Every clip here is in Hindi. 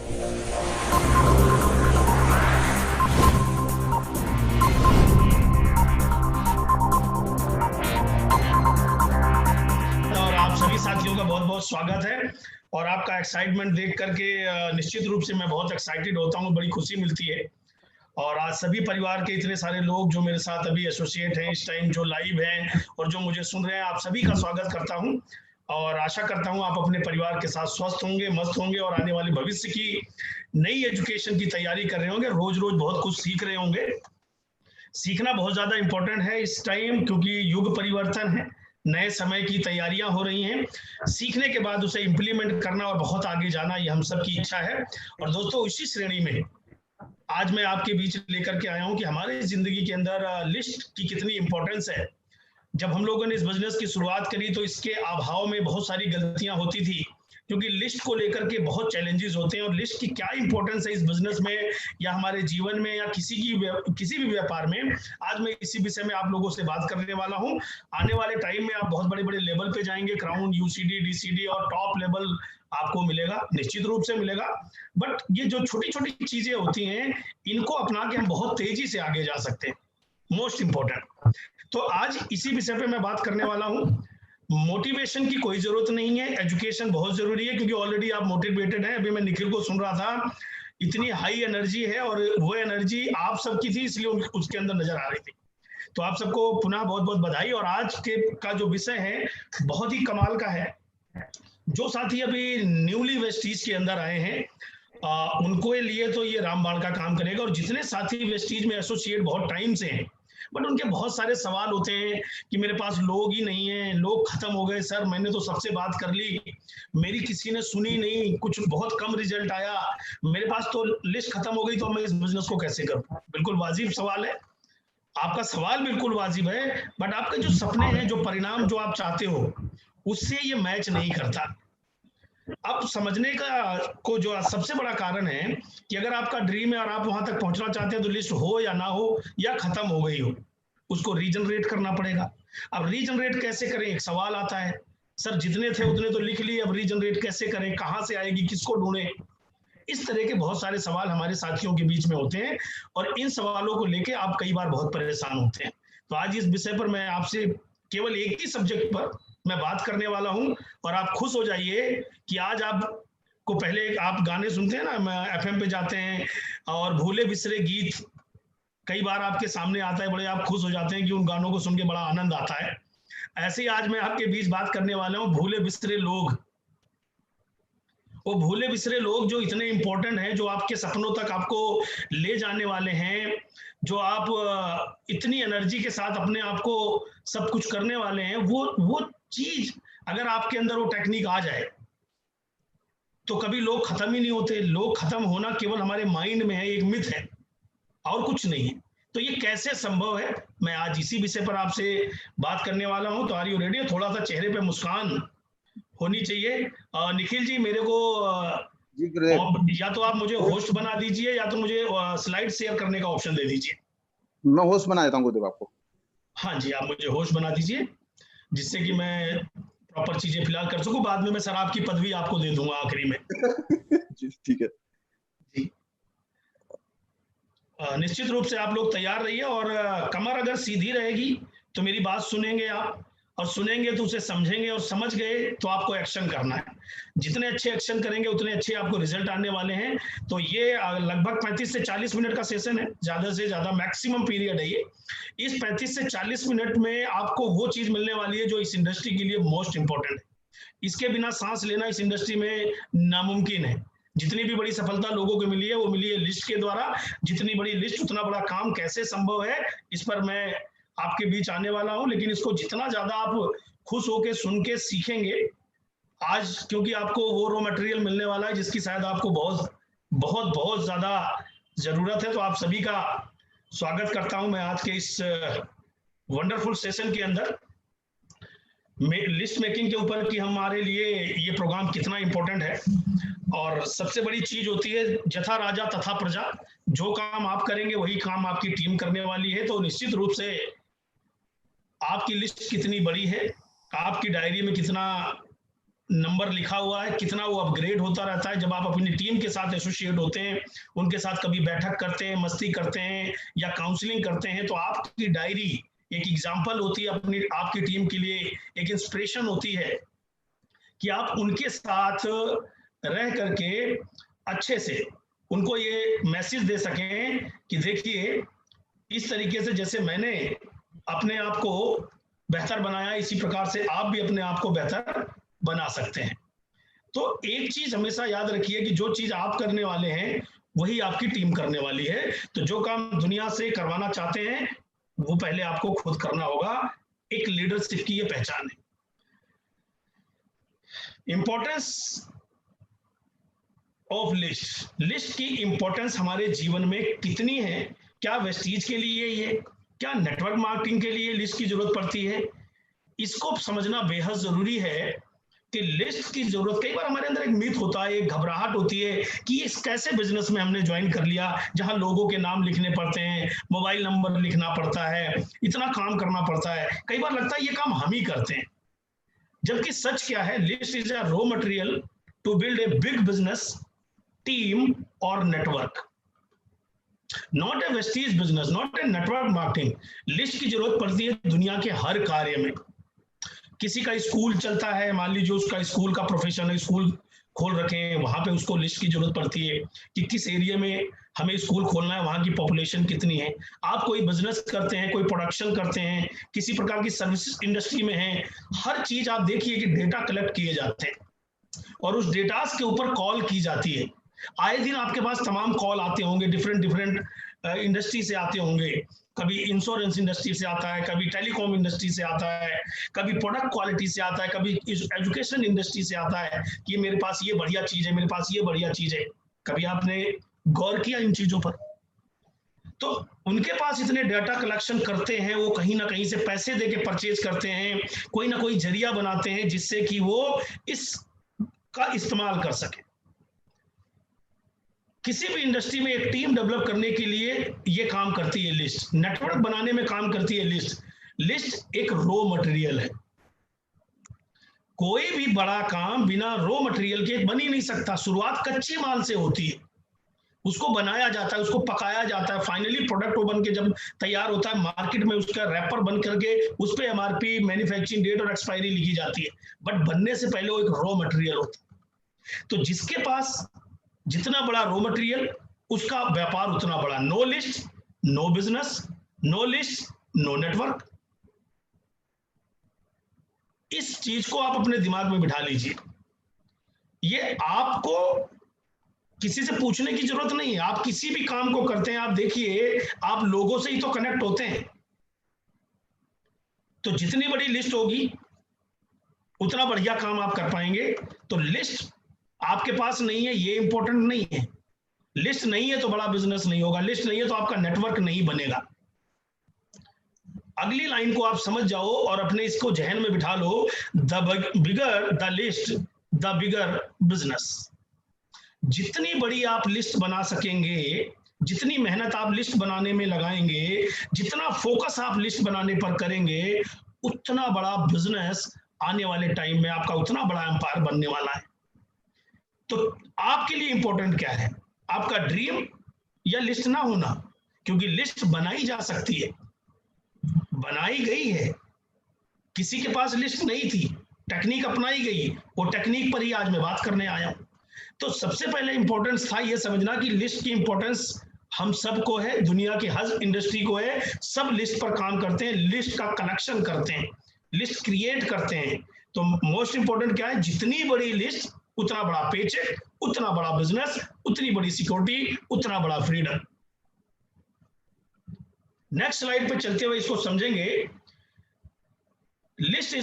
और आप सभी साथियों का बहुत-बहुत स्वागत है और आपका एक्साइटमेंट देख करके निश्चित रूप से मैं बहुत एक्साइटेड होता हूँ, बड़ी खुशी मिलती है। और आज सभी परिवार के इतने सारे लोग जो मेरे साथ अभी एसोसिएट हैं, इस टाइम जो लाइव हैं और जो मुझे सुन रहे हैं, आप सभी का स्वागत करता हूँ और आशा करता हूँ आप अपने परिवार के साथ स्वस्थ होंगे, मस्त होंगे और आने वाले भविष्य की नई एजुकेशन की तैयारी कर रहे होंगे, रोज-रोज बहुत कुछ सीख रहे होंगे। सीखना बहुत ज़्यादा इम्पोर्टेंट है इस टाइम, क्योंकि युग परिवर्तन है, नए समय की तैयारियां हो रही हैं। सीखने के बाद उसे इम्प्लीमेंट करना और बहुत आगे जाना, ये हम सबकी इच्छा है। और दोस्तों, इसी श्रेणी में आज मैं आपके बीच लेकर के आया हूं कि हमारे ज़िंदगी के अंदर लिस्ट की कितनी इम्पोर्टेंस है। जब हम लोगों ने इस बिज़नेस की शुरुआत करी तो इसके अभाव में बहुत सारी गलतियां होती थी, क्योंकि लिस्ट को लेकर के बहुत चैलेंजेस होते हैं और लिस्ट की क्या इंपॉर्टेंस है इस बिजनेस में या हमारे जीवन में या किसी भी व्यापार में। आज मैं इसी विषय में आप लोगों से बात करने वाला हूं। आने वाले टाइम में आप बहुत बड़े-बड़े लेवल पे जाएंगे, क्राउन, यूसीडी, डीसीडी और टॉप लेवल आपको मिलेगा, निश्चित रूप से मिलेगा। बट ये जो छोटी-छोटी चीजें होती हैं, इनको अपना के हम बहुत तेजी से आगे जा सकते हैं। Most important. तो आज इसी विषय पे मैं बात करने वाला हूं। मोटिवेशन की कोई जरूरत नहीं है, एजुकेशन बहुत जरूरी है, क्योंकि ऑलरेडी आप मोटिवेटेड हैं। अभी मैं निखिल को सुन रहा था, इतनी हाई एनर्जी है और वो एनर्जी आप सबकी थी, इसलिए उसके अंदर नजर आ रही थी। तो आप सबको पुनः बहुत बहुत बधाई। और आज के का जो विषय है बहुत ही कमाल का है। जो साथी अभी न्यूली वेस्टीज के अंदर आए हैं, उनको लिए तो ये रामबाण का काम करेगा। और जितने साथी वेस्टीज में एसोसिएट बहुत टाइम से हैं, बट उनके बहुत सारे सवाल होते हैं कि मेरे पास लोग ही नहीं है, लोग खत्म हो गए सर, मैंने तो सबसे बात कर ली, मेरी किसी ने सुनी नहीं, कुछ बहुत कम रिजल्ट आया, मेरे पास तो लिस्ट खत्म हो गई, तो मैं इस बिजनेस को कैसे करूं। बिल्कुल वाजिब सवाल है, आपका सवाल बिल्कुल वाजिब है, बट आपके जो सपने हैं, जो परिणाम जो आप चाहते हो, उससे ये मैच नहीं करता। अब समझने का को जो सबसे बड़ा कारण है कि अगर आपका ड्रीम है और आप वहां तक पहुंचना चाहते हैं, तो लिस्ट हो या ना हो या खत्म हो गई हो, उसको रीजनरेट करना पड़ेगा। अब रीजनरेट कैसे करें, एक सवाल आता है, सर जितने थे उतने तो लिख लिए, अब रीजनरेट कैसे करें, कहां से आएगी, किसको ढूंढें। इस तरह के बहुत सारे सवाल हमारे साथियों के बीच में होते हैं और इन सवालों को लेके आप कई बार बहुत परेशान होते हैं। तो आज इस विषय पर मैं आपसे केवल एक ही सब्जेक्ट पर मैं बात करने वाला हूं और आप खुश हो जाइए कि आज आप को पहले आप गाने सुनते हैं ना, एफएम पे जाते हैं और भूले बिसरे गीत कई बार आपके सामने आता है, बड़े आप खुश हो जाते हैं कि उन गानों को सुन के बड़ा आनंद आता है। ऐसे ही आज मैं आपके बीच बात करने वाला हूं भूले बिसरे लोग। वो भूले बिसरे लोग जो इतने इंपॉर्टेंट हैं, जो आपके सपनों तक आपको ले जाने वाले हैं, जो आप इतनी एनर्जी के साथ अपने आप को सब कुछ करने वाले हैं, वो चीज अगर आपके अंदर वो टेक्निक आ जाए तो कभी लोग खत्म ही नहीं होते। लोग खत्म होना केवल हमारे माइंड में है, एक मिथ है और कुछ नहीं है। तो ये कैसे संभव है, मैं आज इसी विषय पर आपसे बात करने वाला हूं। तो आर यू रेडी? थोड़ा सा चेहरे पे मुस्कान होनी चाहिए। निखिल जी, मेरे को जी गुरुदेव, या तो आप मुझे होस्ट बना दीजिए या तो मुझे स्लाइड शेयर करने का ऑप्शन दे दीजिए। मैं होस्ट बना देता हूँ गुरुदेव आपको। हाँ जी, आप मुझे होस्ट बना दीजिए, जिससे कि मैं प्रॉपर चीजें फिलहाल कर सकूं। बाद में मैं सर आपकी पदवी आपको दे दूंगा आखिरी में। जी ठीक है जी, निश्चित रूप से आप लोग तैयार रहिए और कमर अगर सीधी रहेगी तो मेरी बात सुनेंगे आप, और सुनेंगे तो उसे समझेंगे, और समझ गए तो आपको एक्शन करना है। जितने अच्छे एक्शन करेंगे उतने अच्छे आपको रिजल्ट आने वाले हैं। तो ये लगभग 35 से 40 मिनट का सेशन है, ज्यादा से ज्यादा मैक्सिमम पीरियड है ये। इस 35 से 40 मिनट में आपको वो चीज मिलने वाली है जो इस इंडस्ट्री के लिए मोस्ट इंपॉर्टेंट है। इसके बिना सांस लेना इस इंडस्ट्री में नामुमकिन है। जितनी भी बड़ी सफलता लोगों को मिली है वो मिली है लिस्ट के द्वारा। जितनी बड़ी लिस्ट उतना बड़ा काम कैसे संभव है, इस पर मैं आपके बीच आने वाला हूं। लेकिन इसको जितना ज्यादा आप खुश होकर सुन के सीखेंगे आज, क्योंकि आपको वो रॉ मटेरियल मिलने वाला है जिसकी शायद आपको बहुत बहुत बहुत ज्यादा जरूरत है। तो आप सभी का स्वागत करता हूं मैं आज के इस वंडरफुल सेशन के अंदर, लिस्ट मेकिंग के ऊपर कि हमारे लिए ये प्रोग्राम कितना इंपॉर्टेंट है। और सबसे बड़ी चीज होती है जथा राजा तथा प्रजा। जो काम आप करेंगे वही काम आपकी टीम करने वाली है। तो निश्चित रूप से आपकी लिस्ट कितनी बड़ी है, आपकी डायरी में कितना नंबर लिखा हुआ है, कितना वो अपग्रेड होता रहता है जब आप अपनी टीम के साथ एसोसिएट होते हैं, उनके साथ कभी बैठक करते हैं, मस्ती करते हैं या काउंसलिंग करते हैं, तो आपकी डायरी एक एग्जाम्पल होती है अपनी आपकी टीम के लिए, एक इंस्पिरेशन होती है कि आप उनके साथ रह करके अच्छे से उनको ये मैसेज दे सकें कि देखिए इस तरीके से जैसे मैंने अपने आप को बेहतर बनाया, इसी प्रकार से आप भी अपने आप को बेहतर बना सकते हैं। तो एक चीज हमेशा याद रखिए कि जो चीज आप करने वाले हैं वही आपकी टीम करने वाली है। तो जो काम दुनिया से करवाना चाहते हैं वो पहले आपको खुद करना होगा। एक लीडरशिप की ये पहचान है। इंपॉर्टेंस ऑफ लिस्ट, लिस्ट की इंपॉर्टेंस हमारे जीवन में कितनी है? क्या वेस्टीज के लिए ये, क्या नेटवर्क मार्केटिंग के लिए लिस्ट की जरूरत पड़ती है? इसको समझना बेहद जरूरी है कि लिस्ट की जरूरत, कई बार हमारे अंदर एक मिथ होता है, एक घबराहट होती है कि इस कैसे बिजनेस में हमने ज्वाइन कर लिया जहां लोगों के नाम लिखने पड़ते हैं, मोबाइल नंबर लिखना पड़ता है, इतना काम करना पड़ता है, कई बार लगता है ये काम हम ही करते हैं। जबकि सच क्या है, list is a raw material to build a big business, team और network, not a Vestige business, not a network marketing. List की जरूरत पड़ती है दुनिया के हर कार्य में। किसी का स्कूल चलता है, मान लीजिए उसका स्कूल का प्रोफेशन है, स्कूल खोल रखे हैं, वहां पे उसको लिस्ट की जरूरत पड़ती है कि किस एरिया में हमें स्कूल खोलना है, वहां की पॉपुलेशन कितनी है। आप कोई बिजनेस करते हैं, कोई प्रोडक्शन करते हैं, किसी प्रकार की सर्विस इंडस्ट्री में है, हर चीज आप देखिए कि डेटा कलेक्ट किए जाते हैं और उस डेटा के ऊपर कॉल की जाती है। आए दिन आपके पास तमाम कॉल आते होंगे, डिफरेंट इंडस्ट्री से आते होंगे, कभी इंश्योरेंस इंडस्ट्री से आता है, कभी टेलीकॉम इंडस्ट्री से आता है, कभी प्रोडक्ट क्वालिटी से आता है, कभी एजुकेशन इंडस्ट्री से आता है कि मेरे पास ये बढ़िया चीज है, मेरे पास ये बढ़िया चीज है। कभी आपने गौर किया इन चीजों पर? तो उनके पास इतने डाटा कलेक्शन करते हैं, वो कहीं ना कहीं से पैसे देके परचेज करते हैं, कोई ना कोई जरिया बनाते हैं जिससे कि वो इसका इस्तेमाल कर सके। किसी भी इंडस्ट्री में एक टीम डेवलप करने के लिए ये काम करती है लिस्ट, नेटवर्क बनाने में काम करती है लिस्ट। लिस्ट एक रॉ मटेरियल है। कोई भी बड़ा काम बिना रॉ मटेरियल के बन ही नहीं सकता। शुरुआत कच्चे माल से होती है, उसको बनाया जाता है, उसको पकाया जाता है, फाइनली प्रोडक्ट बन के जब तैयार होता है मार्केट में उसका रैपर बन करके उस पर एमआरपी, मैन्युफैक्चरिंग डेट और एक्सपायरी लिखी जाती है। बट बनने से पहले वो एक रॉ मटेरियल होता है। तो जिसके पास जितना बड़ा रॉ मटेरियल उसका व्यापार उतना बड़ा। No list no business, no list no network. इस चीज को आप अपने दिमाग में बिठा लीजिए। ये आपको किसी से पूछने की जरूरत नहीं है। आप किसी भी काम को करते हैं, आप देखिए आप लोगों से ही तो कनेक्ट होते हैं। तो जितनी बड़ी लिस्ट होगी उतना बढ़िया काम आप कर पाएंगे। तो लिस्ट आपके पास नहीं है ये इंपॉर्टेंट नहीं है। लिस्ट नहीं है तो बड़ा बिजनेस नहीं होगा, लिस्ट नहीं है तो आपका नेटवर्क नहीं बनेगा। अगली लाइन को आप समझ जाओ और अपने इसको जहन में बिठा लो, the bigger the list the bigger business. जितनी बड़ी आप लिस्ट बना सकेंगे, जितनी मेहनत आप लिस्ट बनाने में लगाएंगे, जितना फोकस आप लिस्ट बनाने पर करेंगे, उतना बड़ा बिजनेस आने वाले टाइम में आपका उतना बड़ा एम्पायर बनने वाला है। तो आपके लिए इंपॉर्टेंट क्या है? आपका ड्रीम या लिस्ट ना होना? क्योंकि लिस्ट बनाई जा सकती है, बनाई गई है। किसी के पास लिस्ट नहीं थी, टेक्निक अपनाई गई, वो टेक्निक पर ही आज मैं बात करने आया हूं। तो सबसे पहले इंपॉर्टेंस था ये समझना कि लिस्ट की इंपॉर्टेंस हम सबको है, दुनिया की हर इंडस्ट्री को है। सब लिस्ट पर काम करते हैं, लिस्ट का कनेक्शन करते हैं, लिस्ट क्रिएट करते हैं। तो मोस्ट इंपॉर्टेंट क्या है? जितनी बड़ी लिस्ट उतना बड़ा पेचेक, उतना बड़ा बिजनेस, उतनी बड़ी सिक्योरिटी, उतना बड़ा फ्रीडम। नेक्स्ट स्लाइड पे चलते हुए इसको समझेंगे। List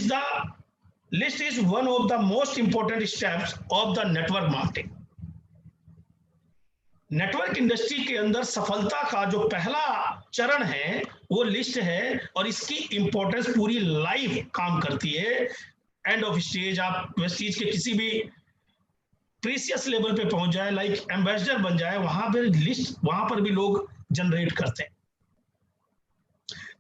is one of the most important steps of the network marketing. Network industry के अंदर सफलता का जो पहला चरण है वो लिस्ट है, और इसकी इंपॉर्टेंस पूरी लाइफ काम करती है। एंड ऑफ स्टेज आप वेस्टीज के किसी भी प्रीसियस लेवल पे पहुंच जाए, लाइक एम्बेसडर बन जाए, वहां पर लिस्ट, वहां पर भी लोग जनरेट करते हैं।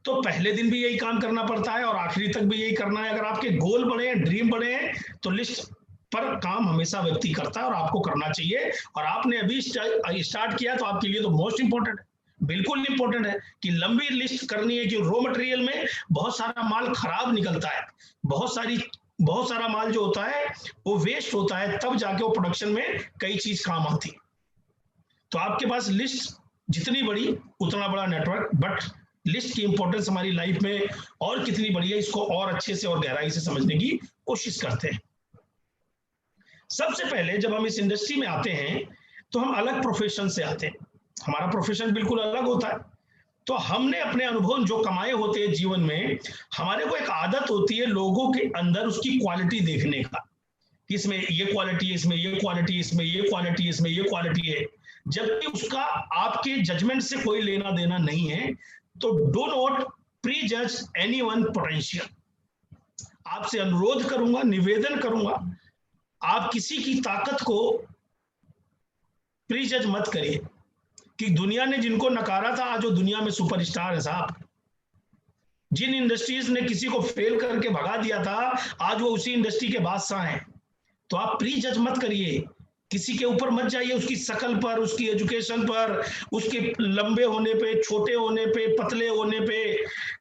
तो पहले दिन भी यही काम करना पड़ता है और आखिरी तक भी यही करना है। अगर आपके गोल बड़े हैं, ड्रीम बड़े हैं, तो लिस्ट पर काम हमेशा व्यक्ति करता है और आपको करना चाहिए। और आपने अभी स्टार्ट किया तो आपके लिए तो मोस्ट इंपॉर्टेंट है, बिल्कुल इंपॉर्टेंट है कि लंबी लिस्ट करनी है कि रॉ मटेरियल में बहुत सारा माल खराब निकलता है, बहुत सारा माल जो होता है वो वेस्ट होता है, तब जाके वो प्रोडक्शन में कई चीज काम आती है। तो आपके पास लिस्ट जितनी बड़ी उतना बड़ा नेटवर्क, बट लिस्ट की इंपॉर्टेंस हमारी लाइफ में और कितनी बड़ी है इसको और अच्छे से और गहराई से समझने की कोशिश करते हैं। सबसे पहले जब हम इस इंडस्ट्री में आते हैं तो हम अलग प्रोफेशन से आते हैं, हमारा प्रोफेशन बिल्कुल अलग होता है। तो हमने अपने अनुभव जो कमाए होते हैं जीवन में, हमारे को एक आदत होती है लोगों के अंदर उसकी क्वालिटी देखने का, कि इसमें ये क्वालिटी है, इसमें ये क्वालिटी है, इसमें ये क्वालिटी है, इसमें ये क्वालिटी है, जबकि उसका आपके जजमेंट से कोई लेना देना नहीं है। तो डू नॉट प्री जज एनीवन पोटेंशियल। आपसे अनुरोध करूंगा, निवेदन करूंगा, आप किसी की ताकत को प्री जज मत करिए कि दुनिया ने जिनको नकारा था आज वो दुनिया में सुपरस्टार है साहब। जिन इंडस्ट्रीज ने किसी को फेल करके भगा दिया था आज वो उसी इंडस्ट्री के बादशाह हैं। तो आप प्री जज मत करिए, किसी के ऊपर मत जाइए उसकी शकल पर, उसकी एजुकेशन पर, उसके लंबे होने पे, छोटे होने पे, पतले होने पे,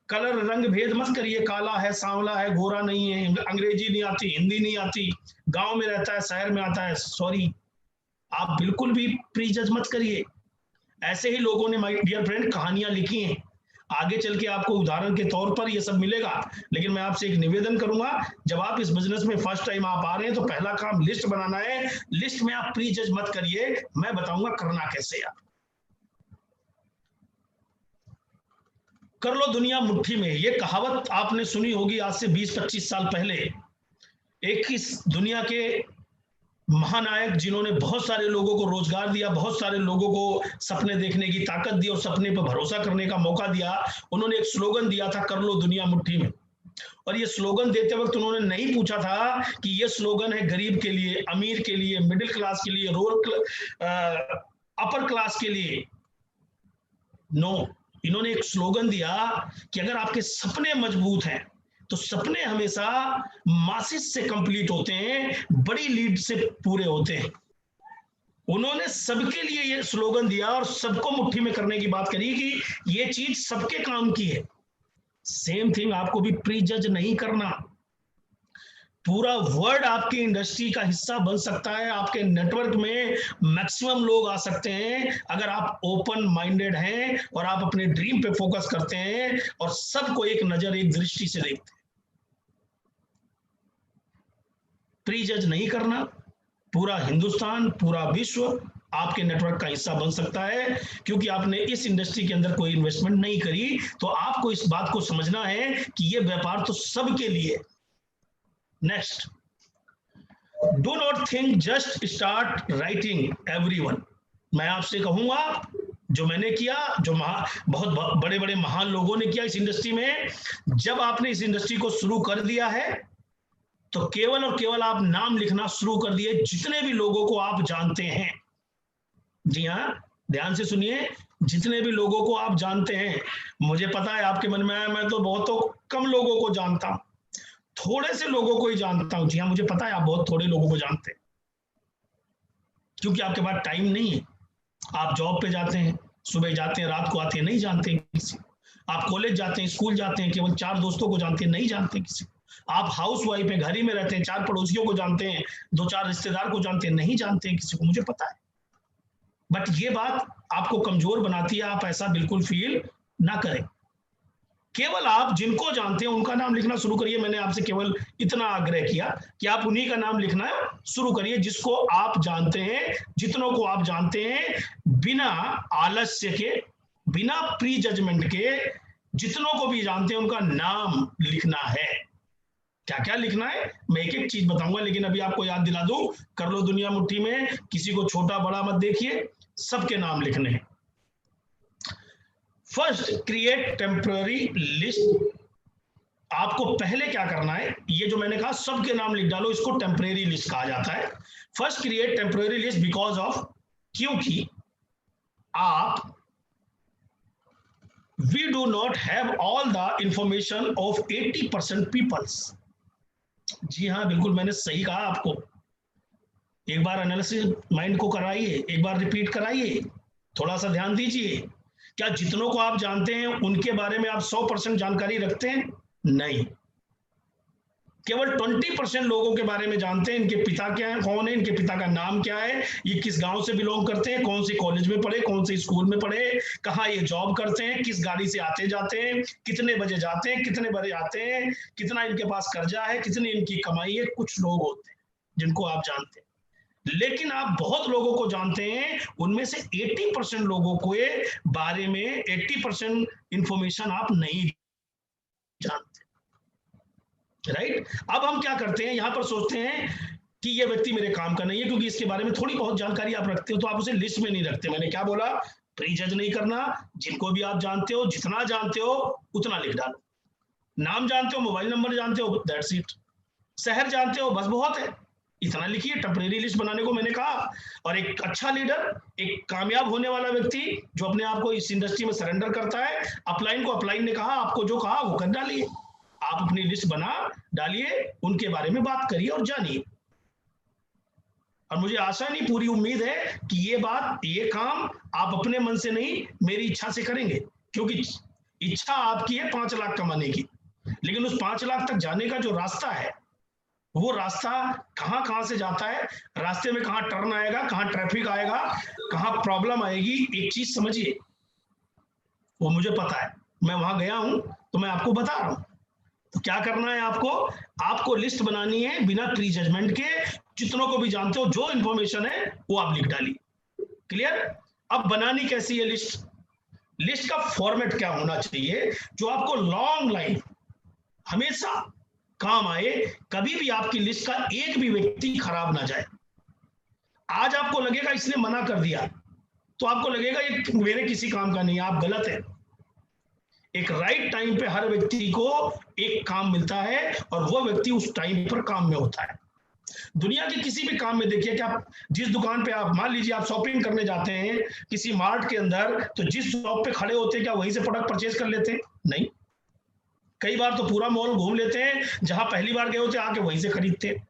कलर रंग भेद मत करिए, काला है, सांवला है, गोरा नहीं है, अंग्रेजी नहीं आती, हिंदी नहीं आती, गांव में रहता है, शहर में आता है, सॉरी, आप बिल्कुल भी प्री जज मत करिए। ऐसे ही लोगों ने माय डियर फ्रेंड कहानियां लिखी हैं, आगे चल के आपको उदाहरण के तौर पर ये सब मिलेगा। लेकिन मैं आपसे एक निवेदन करूंगा, जब आप इस बिजनेस में फर्स्ट टाइम आप आ रहे हैं तो पहला काम लिस्ट बनाना है। लिस्ट में आप प्री जज मत करिए, मैं बताऊंगा करना कैसे। आप कर लो दुनिया मुट्ठी में, ये कहावत आपने सुनी होगी आज से 20-25 साल पहले। एक इस दुनिया के महानायक जिन्होंने बहुत सारे लोगों को रोजगार दिया, बहुत सारे लोगों को सपने देखने की ताकत दी और सपने पर भरोसा करने का मौका दिया, उन्होंने एक स्लोगन दिया था, कर लो दुनिया मुट्ठी में। और ये स्लोगन देते वक्त उन्होंने नहीं पूछा था कि ये स्लोगन है गरीब के लिए, अमीर के लिए, मिडिल क्लास के लिए, अपर क्लास के लिए। नो, इन्होंने एक स्लोगन दिया कि अगर आपके सपने मजबूत हैं तो सपने हमेशा मासिस से कंप्लीट होते हैं, बड़ी लीड से पूरे होते हैं। उन्होंने सबके लिए ये स्लोगन दिया और सबको मुट्ठी में करने की बात करी कि ये चीज सबके काम की है। सेम थिंग आपको भी प्री जज नहीं करना। पूरा वर्ल्ड आपकी इंडस्ट्री का हिस्सा बन सकता है, आपके नेटवर्क में मैक्सिमम लोग आ सकते हैं अगर आप ओपन माइंडेड हैं और आप अपने ड्रीम पे फोकस करते हैं और सबको एक नजर, एक दृष्टि से देखते हैं। प्री जज नहीं करना, पूरा हिंदुस्तान, पूरा विश्व आपके नेटवर्क का हिस्सा बन सकता है, क्योंकि आपने इस इंडस्ट्री के अंदर कोई इन्वेस्टमेंट नहीं करी। तो आपको इस बात को समझना है कि ये व्यापार तो सबके लिए। Next, do not think just start writing everyone. मैं आपसे कहूंगा जो मैंने किया, जो बहुत बड़े बड़े महान लोगों ने किया इस इंडस्ट्री में, जब आपने इस इंडस्ट्री को शुरू कर दिया है तो केवल और केवल आप नाम लिखना शुरू कर दिए जितने भी लोगों को आप जानते हैं। जी हाँ, ध्यान से सुनिए, जितने भी लोगों को आप जानते हैं। मुझे पता है आपके मन में है मैं तो बहुत कम लोगों को जानता हूं, थोड़े से लोगों को ही जानता हूं। जी हाँ, मुझे पता है आप बहुत थोड़े लोगों को जानते हैं, क्योंकि आपके पास टाइम नहीं है। आप जॉब पे जाते हैं, सुबह जाते हैं, रात को आते हैं, नहीं जानते किसी। आप कॉलेज जाते हैं, स्कूल जाते हैं, केवल 4 दोस्तों को जानते हैं, नहीं जानते किसी। आप हाउस वाइफ हैं, घर ही में रहते हैं, 4 पड़ोसियों को जानते हैं, 2-4 रिश्तेदार को जानते हैं, नहीं जानते हैं किसी को, मुझे पता है। बट ये बात आपको कमजोर बनाती है, आप ऐसा बिल्कुल फील ना करें। केवल आप जिनको जानते हैं उनका नाम लिखना शुरू करिए। मैंने आपसे केवल इतना आग्रह किया कि आप उन्हीं का नाम लिखना शुरू करिए जिसको आप जानते हैं, जितनों को आप जानते हैं, बिना आलस्य के, बिना प्री जजमेंट के, जितनों को भी जानते हैं उनका नाम लिखना है। क्या क्या लिखना है मैं एक एक चीज बताऊंगा, लेकिन अभी आपको याद दिला दूं, कर लो दुनिया मुट्ठी में किसी को छोटा बड़ा मत देखिए, सबके नाम लिखने हैं। First, create temporary list. आपको पहले क्या करना है, ये जो मैंने कहा सबके नाम लिख डालो, इसको टेम्पररी लिस्ट कहा जाता है। First, create temporary list because of, क्योंकि आप we do not have all the information of 80% peoples। जी हाँ, बिल्कुल मैंने सही कहा आपको, एक बार एनालिसिस माइंड को कराइए, एक बार रिपीट कराइए, थोड़ा सा ध्यान दीजिए। क्या जितनों को आप जानते हैं उनके बारे में आप 100% जानकारी रखते हैं? नहीं, केवल 20% लोगों के बारे में जानते हैं। इनके पिता क्या है, कौन है, इनके पिता का नाम क्या है, ये किस गांव से बिलोंग करते हैं, कौन से कॉलेज में पढ़े, कौन से स्कूल में पढ़े, कहाँ ये जॉब करते हैं, किस गाड़ी से आते जाते हैं, कितने बजे जाते हैं, कितने बजे आते हैं, कितना इनके पास कर्जा है, कितनी इनकी कमाई है। कुछ लोग होते हैं जिनको आप जानते हैं, लेकिन आप बहुत लोगों को जानते हैं। उनमें से 80% लोगों के बारे में 80% इंफॉर्मेशन आप नहीं जानते। राइट? अब हम क्या करते हैं, यहां पर सोचते हैं कि ये व्यक्ति मेरे काम का नहीं है, क्योंकि इसके बारे में थोड़ी बहुत जानकारी आप रखते हो, तो आप उसे लिस्ट में नहीं रखते। मैंने क्या बोला? प्री जज नहीं करना। जिनको भी आप जानते हो, जितना जानते हो उतना लिख डालो। नाम जानते हो, मोबाइल नंबर जानते हो, दैट्स इट। शहर जानते हो, बस बहुत है, इतना लिखिए। टेम्परेरी लिस्ट बनाने को मैंने कहा। और एक अच्छा लीडर, एक कामयाब होने वाला व्यक्ति जो अपने आप को इस इंडस्ट्री में सरेंडर करता है, अपलाइन को अपलाइन ने कहा, आपको जो कहा वो कर डालिए। आप अपनी लिस्ट बना डालिए, उनके बारे में बात करिए और जानिए। और मुझे आशा नहीं, पूरी उम्मीद है कि ये बात, ये काम आप अपने मन से नहीं, मेरी इच्छा से करेंगे। क्योंकि इच्छा आपकी है 5 लाख कमाने की, लेकिन उस 5 लाख तक जाने का जो रास्ता है, वो रास्ता कहां कहां से जाता है, रास्ते में कहां टर्न आएगा, कहां ट्रैफिक आएगा, कहां प्रॉब्लम आएगी, एक चीज समझिए, वो मुझे पता है। मैं वहां गया हूं तो मैं आपको बता रहा हूं। तो क्या करना है आपको? आपको लिस्ट बनानी है बिना प्री जजमेंट के। जितनों को भी जानते हो, जो इंफॉर्मेशन है वो आप लिख डालिए। क्लियर? अब बनानी कैसी है लिस्ट? लिस्ट का फॉर्मेट क्या होना चाहिए जो आपको लॉन्ग लाइन हमेशा काम आए, कभी भी आपकी लिस्ट का एक भी व्यक्ति खराब ना जाए। आज आपको लगेगा इसने मना कर दिया, तो आपको लगेगा ये मेरे किसी काम का नहीं है, आप गलत है। एक राइट टाइम पे हर व्यक्ति को एक काम मिलता है और वो व्यक्ति उस टाइम पर काम में होता है। दुनिया के किसी भी काम में देखिए कि आप जिस दुकान पे, आप मान लीजिए आप शॉपिंग करने जाते हैं किसी मार्ट के अंदर, तो जिस शॉप पे खड़े होते हैं क्या वहीं से प्रोडक्ट परचेज कर लेते हैं? नहीं, कई बार तो पूरा मॉल घूम लेते हैं, जहां पहली बार गए होते हैं आके वहीं से खरीदते हैं।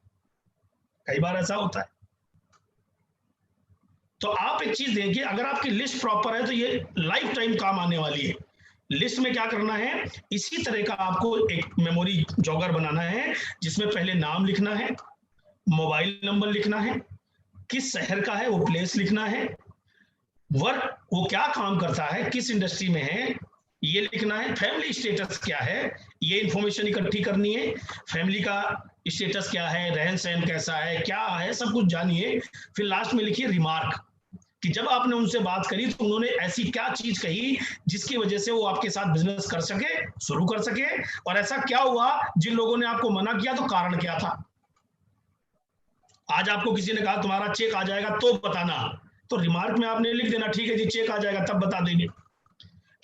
कई बार ऐसा होता है। तो आप एक चीज देखिए, अगर आपकी लिस्ट प्रॉपर है तो ये लाइफ टाइम काम आने वाली है। लिस्ट में क्या करना है, इसी तरह का आपको एक मेमोरी जॉगर बनाना है, जिसमें पहले नाम लिखना है, मोबाइल नंबर लिखना है, किस शहर का है वो प्लेस लिखना है, वर्क वो क्या काम करता है, किस इंडस्ट्री में है ये लिखना है, फैमिली स्टेटस क्या है ये इंफॉर्मेशन इकट्ठी करनी है, फैमिली का स्टेटस क्या है, रहन सहन कैसा है, क्या है, सब कुछ जानिए। फिर लास्ट में लिखिए रिमार्क, कि जब आपने उनसे बात करी तो उन्होंने ऐसी क्या चीज कही जिसकी वजह से वो आपके साथ बिजनेस कर सके, शुरू कर सके, और ऐसा क्या हुआ जिन लोगों ने आपको मना किया तो कारण क्या था। आज आपको किसी ने कहा तुम्हारा चेक आ जाएगा तो बताना, तो रिमार्क में आपने लिख देना ठीक है जी चेक आ जाएगा तब बता देंगे।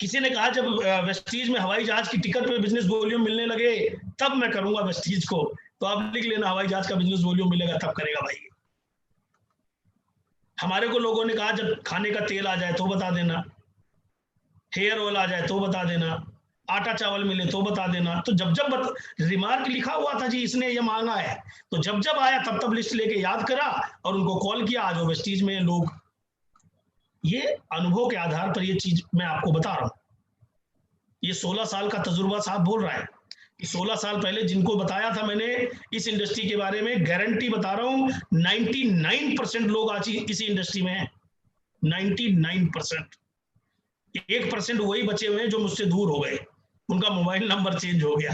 किसी ने कहा जब वेस्टीज में हवाई जहाज की टिकट पे बिजनेस वॉल्यूम मिलने लगे तब मैं करूंगा वेस्टीज को, तो आप लिख लेना हवाई जहाज का बिजनेस वॉल्यूम मिलेगा तब करेगा भाई। हमारे को लोगों ने कहा जब खाने का तेल आ जाए तो बता देना, हेयर ऑयल आ जाए तो बता देना, आटा चावल मिले तो बता देना। तो जब जब रिमार्क लिखा हुआ था जी इसने ये मांगा है, तो जब जब आया तब तब लिस्ट लेके याद करा और उनको कॉल किया, आज वेस्टीज में लोग। ये अनुभव के आधार पर ये चीज मैं आपको बता रहा हूं। ये 16 साल का तजुर्बा साहब बोल रहा है कि 16 साल पहले जिनको बताया था मैंने इस इंडस्ट्री के बारे में, गारंटी बता रहा हूं 99% लोग आज इसी इंडस्ट्री में हैं। 99%। 1% वही बचे हुए हैं जो मुझसे दूर हो गए, उनका मोबाइल नंबर चेंज हो गया,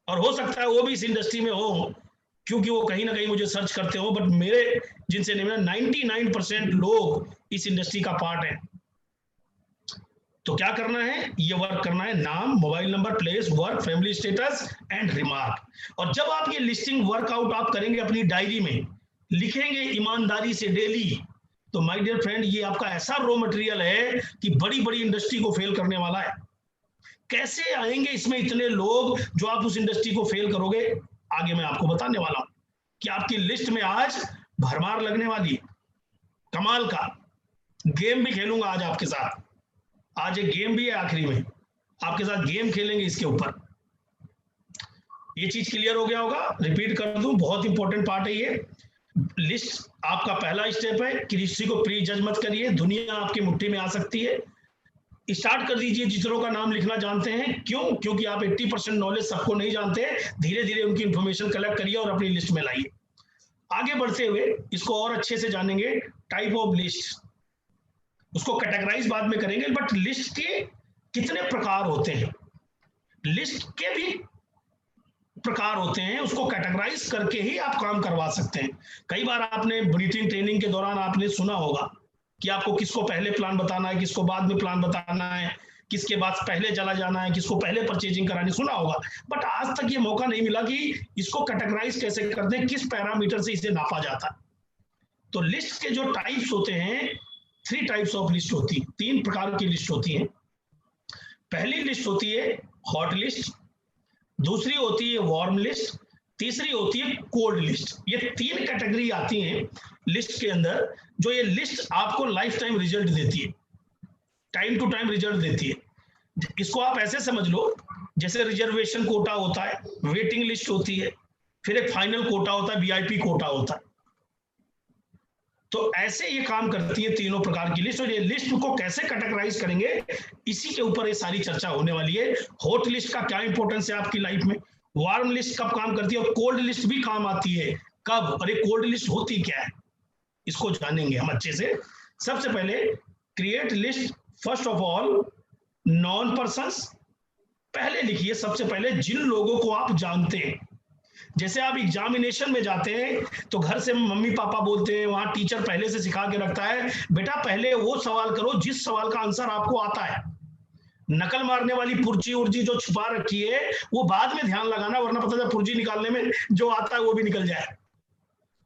और हो सकता है वो भी इस इंडस्ट्री में हो क्योंकि वो कहीं ना कहीं मुझे सर्च करते हो, बट मेरे जिनसे नहीं, 99% लोग इस इंडस्ट्री का पार्ट है। तो क्या करना है, ये वर्क करना है, नाम, mobile number, place, work, family status and remark. और जब आप ये लिस्टिंग वर्कआउट आप करेंगे अपनी डायरी में, लिखेंगे ईमानदारी से डेली, तो माय डियर फ्रेंड ये आपका ऐसा रॉ मटेरियल है कि बड़ी बड़ी इंडस्ट्री को फेल करने वाला है। कैसे आएंगे इसमें इतने लोग जो आप उस इंडस्ट्री को फेल करोगे, आगे मैं आपको बताने वाला हूं कि आपकी लिस्ट में आज भरमार लगने वाली है। कमाल का गेम भी खेलूंगा आज आपके साथ, आज एक गेम भी है, आखिरी में आपके साथ गेम खेलेंगे इसके ऊपर। ये चीज क्लियर हो गया होगा, रिपीट कर दूं, बहुत इंपॉर्टेंट पार्ट है ये। लिस्ट आपका पहला स्टेप है कि किसी को प्री जज मत करिए, दुनिया आपकी मुट्ठी में आ सकती है। स्टार्ट कर दीजिए जितनों का नाम लिखना जानते हैं। क्यों? क्योंकि आप 80% नॉलेज सबको नहीं जानते। धीरे धीरे उनकी इंफॉर्मेशन कलेक्ट करिए और अपनी लिस्ट में लाइए। आगे बढ़ते हुए इसको और अच्छे से जानेंगे। टाइप ऑफ लिस्ट, उसको कैटेगराइज बाद में करेंगे, बट लिस्ट के कितने प्रकार होते हैं, लिस्ट के भी प्रकार होते हैं, उसको कैटेगराइज करके ही आप काम करवा सकते हैं। कई बार आपने ब्रीथिंग ट्रेनिंग के दौरान आपने सुना होगा कि आपको किसको पहले प्लान बताना है, किसको बाद में प्लान बताना है, किसके बाद पहले चला जाना है, किसको पहले परचेजिंग करानी, सुना होगा। बट आज तक ये मौका नहीं मिला कि इसको कैटेगराइज कैसे करते हैं, किस पैरामीटर से इसे नापा जाता है। तो लिस्ट के जो टाइप्स होते हैं, 3 टाइप्स ऑफ लिस्ट होती है, 3 प्रकार की लिस्ट होती है। पहली लिस्ट होती है हॉट लिस्ट, दूसरी होती है वार्म लिस्ट, तीसरी होती है कोल्ड लिस्ट। ये 3 कैटेगरी आती हैं लिस्ट के अंदर, जो ये लिस्ट आपको लाइफ टाइम रिजल्ट देती है, टाइम टू टाइम रिजल्ट देती है। इसको आप ऐसे समझ लो जैसे रिजर्वेशन कोटा होता है, वेटिंग लिस्ट होती है, फिर एक फाइनल कोटा होता है, वीआईपी कोटा होता है। तो ऐसे ये काम करती है तीनों प्रकार की लिस्ट। और ये लिस्ट को कैसे कैटेगराइज करेंगे, इसी के ऊपर ये सारी चर्चा होने वाली है। हॉट लिस्ट का क्या इंपॉर्टेंस है आपकी लाइफ में, वार्म लिस्ट कब काम करती है, और कोल्ड लिस्ट भी काम आती है कब, और ये कोल्ड लिस्ट होती क्या है, इसको जानेंगे हम अच्छे से। सबसे पहले create list first of all non persons. पहले लिखिए सबसे पहले जिन लोगों को आप जानते हैं। जैसे आप एग्जामिनेशन में जाते हैं तो घर से मम्मी पापा बोलते हैं, वहां टीचर पहले से सिखा के रखता है, बेटा पहले वो सवाल करो जिस सवाल का आंसर आपको आता है। नकल मारने वाली पुर्जी उर्जी जो छुपा रखी है वो बाद में ध्यान लगाना, वरना पता चला पुर्जी निकालने में जो आता है वो भी निकल जाए।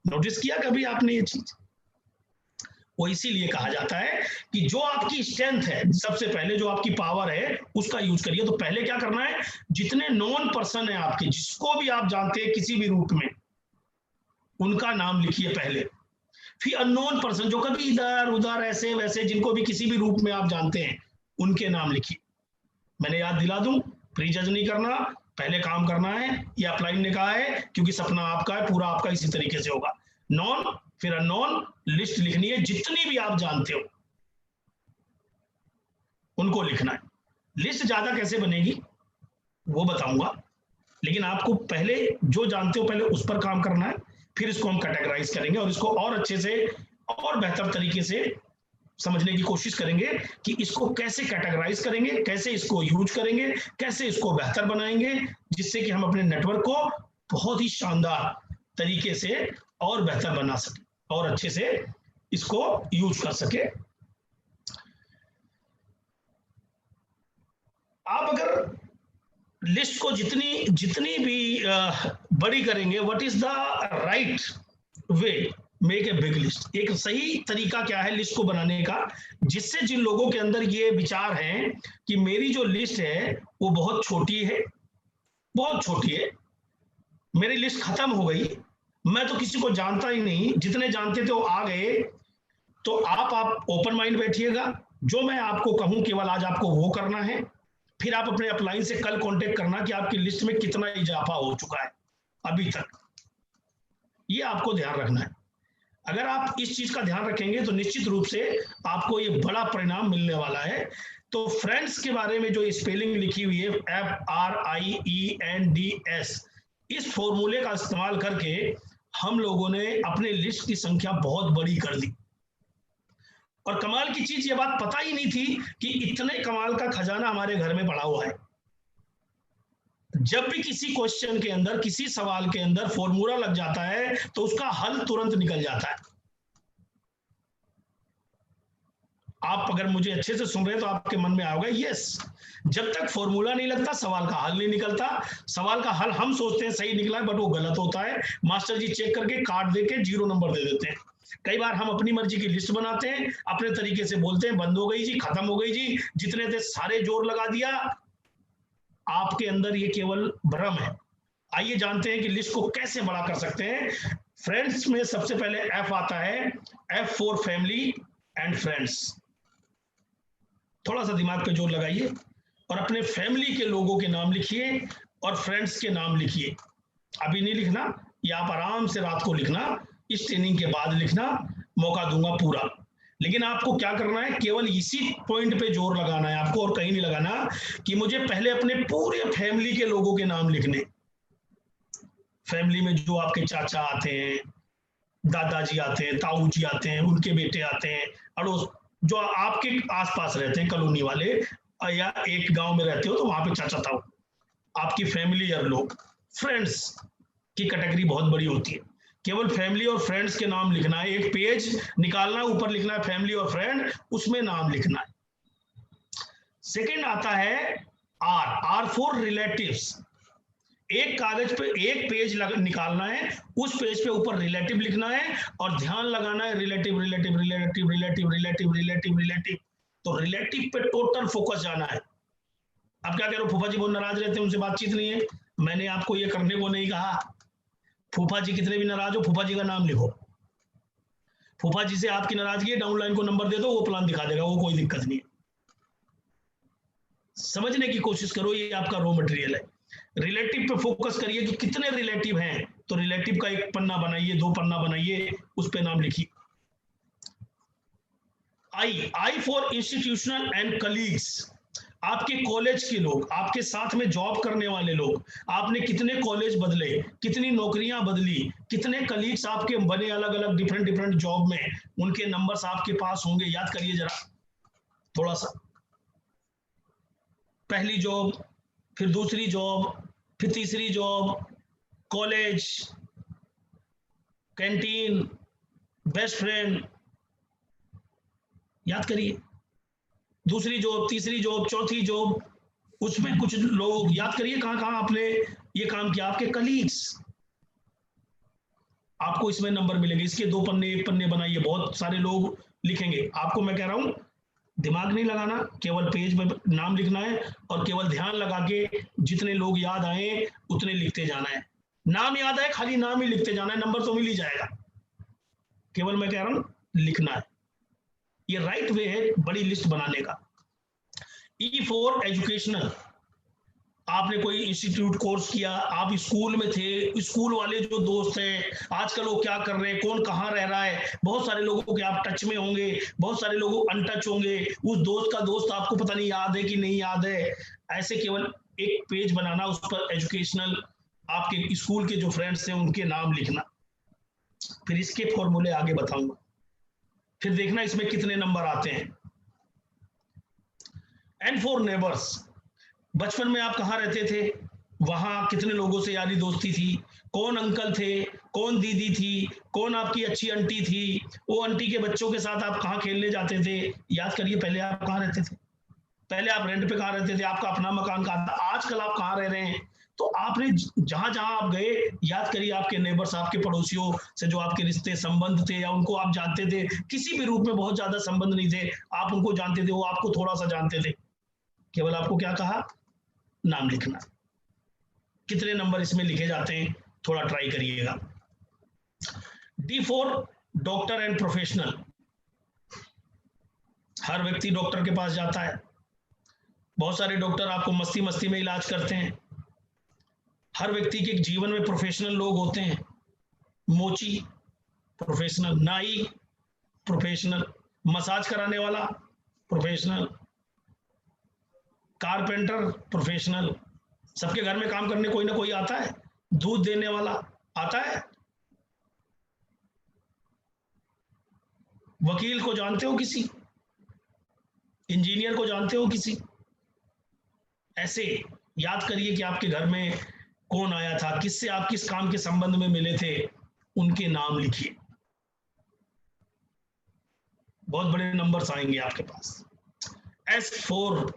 नोटिस किया कभी आपने ये चीज? वो इसीलिए कहा जाता है कि जो आपकी स्ट्रेंथ है, सबसे पहले जो आपकी पावर है उसका यूज करिए। तो पहले क्या करना है, जितने नॉन पर्सन है आपके, जिसको भी आप जानते हैं किसी भी रूप में, उनका नाम लिखिए पहले। फिर अननोन पर्सन जो कभी इधर उधर ऐसे वैसे, जिनको भी किसी भी रूप में आप जानते हैं, उनके नाम लिखिए। मैंने याद दिला दूं, प्री जज नहीं करना, पहले काम करना है। ये अपलाइन ने कहा है क्योंकि सपना आपका है, पूरा आपका इसी तरीके से होगा। नॉन फिर अननोन, लिस्ट लिखनी है जितनी भी आप जानते हो उनको लिखना है। लिस्ट ज्यादा कैसे बनेगी वो बताऊंगा, लेकिन आपको पहले जो जानते हो पहले उस पर काम करना है, फिर इसको हम कैटेगराइज करेंगे और इसको और अच्छे से और बेहतर तरीके से समझने की कोशिश करेंगे कि इसको कैसे कैटेगराइज करेंगे, कैसे इसको यूज करेंगे, कैसे इसको बेहतर बनाएंगे, जिससे कि हम अपने नेटवर्क को बहुत ही शानदार तरीके से और बेहतर बना सके और अच्छे से इसको यूज कर सके। आप अगर लिस्ट को जितनी भी बड़ी करेंगे, what is the right way make a big list, एक सही तरीका क्या है लिस्ट को बनाने का, जिससे जिन लोगों के अंदर ये विचार है कि मेरी जो लिस्ट है वो बहुत छोटी है, बहुत छोटी है, मेरी लिस्ट खत्म हो गई, मैं तो किसी को जानता ही नहीं, जितने जानते थे वो आ गए। तो आप ओपन माइंड बैठिएगा, जो मैं आपको कहूं केवल आज आपको वो करना है। फिर आप अपने अपलाइन से कल कांटेक्ट करना कि आपकी लिस्ट में कितना इजाफा हो चुका है अभी तक, ये आपको ध्यान रखना है। अगर आप इस चीज का ध्यान रखेंगे तो निश्चित रूप से आपको ये बड़ा परिणाम मिलने वाला है। तो फ्रेंड्स के बारे में जो स्पेलिंग लिखी हुई है FRIENDS, इस फॉर्मूले का इस्तेमाल करके हम लोगों ने अपने लिस्ट की संख्या बहुत बड़ी कर दी। और कमाल की चीज, ये बात पता ही नहीं थी कि इतने कमाल का खजाना हमारे घर में पड़ा हुआ है। जब भी किसी क्वेश्चन के अंदर, किसी सवाल के अंदर फॉर्मूला लग जाता है तो उसका हल तुरंत निकल जाता है। आप अगर मुझे अच्छे से सुन रहे हैं तो आपके मन में आएगा यस, जब तक फॉर्मूला नहीं लगता सवाल का हल नहीं निकलता। सवाल का हल हम सोचते हैं सही निकला है, बट वो गलत होता है। मास्टर जी चेक करके काट देके 0 नंबर दे देते हैं। कई बार हम अपनी मर्जी की लिस्ट बनाते हैं, अपने तरीके से बोलते हैं, बंद हो गई जी, खत्म हो गई जी, जितने थे सारे जोर लगा दिया। आपके अंदर ये केवल भ्रम है। आइए जानते हैं कि लिस्ट को कैसे बड़ा कर सकते हैं। फ्रेंड्स में सबसे पहले F आता है, F for family and friends. थोड़ा सा दिमाग पे जोर लगाइए और अपने फैमिली के लोगों के नाम लिखिए और फ्रेंड्स के नाम लिखिए। अभी नहीं लिखना, ये आप आराम से रात को लिखना, इस ट्रेनिंग के बाद लिखना, मौका दूंगा पूरा। लेकिन आपको क्या करना है, केवल इसी पॉइंट पे जोर लगाना है आपको, और कहीं नहीं लगाना कि मुझे पहले अपने पूरे फैमिली के लोगों के नाम लिखने। फैमिली में जो आपके चाचा आते हैं, दादाजी आते हैं, ताऊ जी आते हैं, उनके बेटे आते हैं, अड़ोस जो आपके आसपास रहते हैं कॉलोनी वाले, या एक गांव में रहते हो तो वहां पे चाचा ताऊ, आपकी फैमिली और लोग, फ्रेंड्स की कैटेगरी बहुत बड़ी होती है। केवल फैमिली और फ्रेंड्स के नाम लिखना है, एक पेज निकालना, ऊपर लिखना है फैमिली और फ्रेंड, उसमें नाम लिखना है। सेकंड आता है आर फॉर रिलेटिव्स। एक कागज पे एक पेज निकालना है, उस पेज पे ऊपर रिलेटिव लिखना है और ध्यान लगाना है relative relative relative relative relative relative relative. तो रिलेटिव पे टोटल फोकस जाना है। अब क्या कह रहे हो, फूफा जी बहुत नाराज रहते हैं, उनसे बातचीत नहीं है। मैंने आपको ये करने को नहीं कहा। फूफा जी कितने भी नाराज हो, फूफा जी का नाम लिखो। फूफा जी से आपकी नाराजगी है, डाउनलाइन को नंबर दे दो, वो प्लान दिखा देगा, वो कोई दिक्कत नहीं है। समझने की कोशिश करो, ये आपका रॉ मटेरियल है। रिलेटिव पे फोकस करिए कि कितने रिलेटिव हैं, तो रिलेटिव का एक पन्ना बनाइए, 2 पन्ना बनाइए, उस पे नाम लिखिए। I for institutional and colleagues. आपके कॉलेज के लोग, आपके साथ में जॉब करने वाले लोग, आपने कितने कॉलेज बदले, कितनी नौकरियां बदली, कितने कलीग्स आपके बने अलग अलग डिफरेंट डिफरेंट जॉब में, उनके नंबर्स आपके पास होंगे। याद करिए जरा थोड़ा सा। पहली जॉब, फिर दूसरी जॉब, फिर तीसरी job, college, canteen, best friend, याद करिए। दूसरी जॉब, तीसरी जॉब, चौथी जॉब, उसमें कुछ लोग याद करिए कहां कहां आपने ये काम किया। आपके कलीग्स, आपको इसमें नंबर मिलेंगे। इसके 2 पन्ने, 1 पन्ने बनाइए, बहुत सारे लोग लिखेंगे। आपको मैं कह रहा हूं दिमाग नहीं लगाना, केवल पेज में नाम लिखना है और केवल ध्यान लगा के जितने लोग याद आए उतने लिखते जाना है। नाम याद आए, खाली नाम ही लिखते जाना है, नंबर तो मिल ही जाएगा। केवल मैं कह रहा हूं लिखना है। ये राइट वे है बड़ी लिस्ट बनाने का। E for educational. आपने कोई इंस्टीट्यूट कोर्स किया, आप स्कूल में थे, स्कूल वाले जो दोस्त हैं आजकल वो क्या कर रहे हैं, कौन कहाँ रह रहा है, बहुत सारे लोगों के आप टच में होंगे, बहुत सारे लोग अनटच होंगे। उस दोस्त का दोस्त आपको पता नहीं याद है कि नहीं याद है। ऐसे केवल एक पेज बनाना, उस पर एजुकेशनल, आपके स्कूल के जो फ्रेंड्स हैं उनके नाम लिखना। फिर इसके फॉर्मूले आगे बताऊंगा, फिर देखना इसमें कितने नंबर आते हैं। And for neighbours. बचपन में आप कहाँ रहते थे, वहां कितने लोगों से यारी दोस्ती थी, कौन अंकल थे, कौन दीदी थी, कौन आपकी अच्छी आंटी थी, वो आंटी के बच्चों के साथ आप कहाँ खेलने जाते थे। याद करिए पहले आप कहाँ रहते थे, पहले आप रेंट पे कहाँ रहते थे, आपका अपना मकान कहाँ था, आजकल आप कहाँ रह रहे हैं। तो आपने जहां जहां आप गए, याद करिए आपके नेबर्स, आपके पड़ोसियों से जो आपके रिश्ते संबंध थे, या उनको आप जानते थे, किसी भी रूप में बहुत ज्यादा संबंध नहीं थे, आप उनको जानते थे, वो आपको थोड़ा सा जानते थे। केवल आपको क्या कहा, नाम लिखना। कितने नंबर इसमें लिखे जाते हैं थोड़ा ट्राई करिएगा। D for doctor and professional. हर व्यक्ति डॉक्टर के पास जाता है, बहुत सारे डॉक्टर आपको मस्ती मस्ती में इलाज करते हैं। हर व्यक्ति के जीवन में प्रोफेशनल लोग होते हैं। मोची प्रोफेशनल, नाई प्रोफेशनल, मसाज कराने वाला प्रोफेशनल, कारपेंटर प्रोफेशनल। सबके घर में काम करने कोई ना कोई आता है। दूध देने वाला आता है। वकील को जानते हो किसी, इंजीनियर को जानते हो किसी। ऐसे याद करिए कि आपके घर में कौन आया था, किससे आप किस काम के संबंध में मिले थे, उनके नाम लिखिए। बहुत बड़े नंबर्स आएंगे आपके पास। S for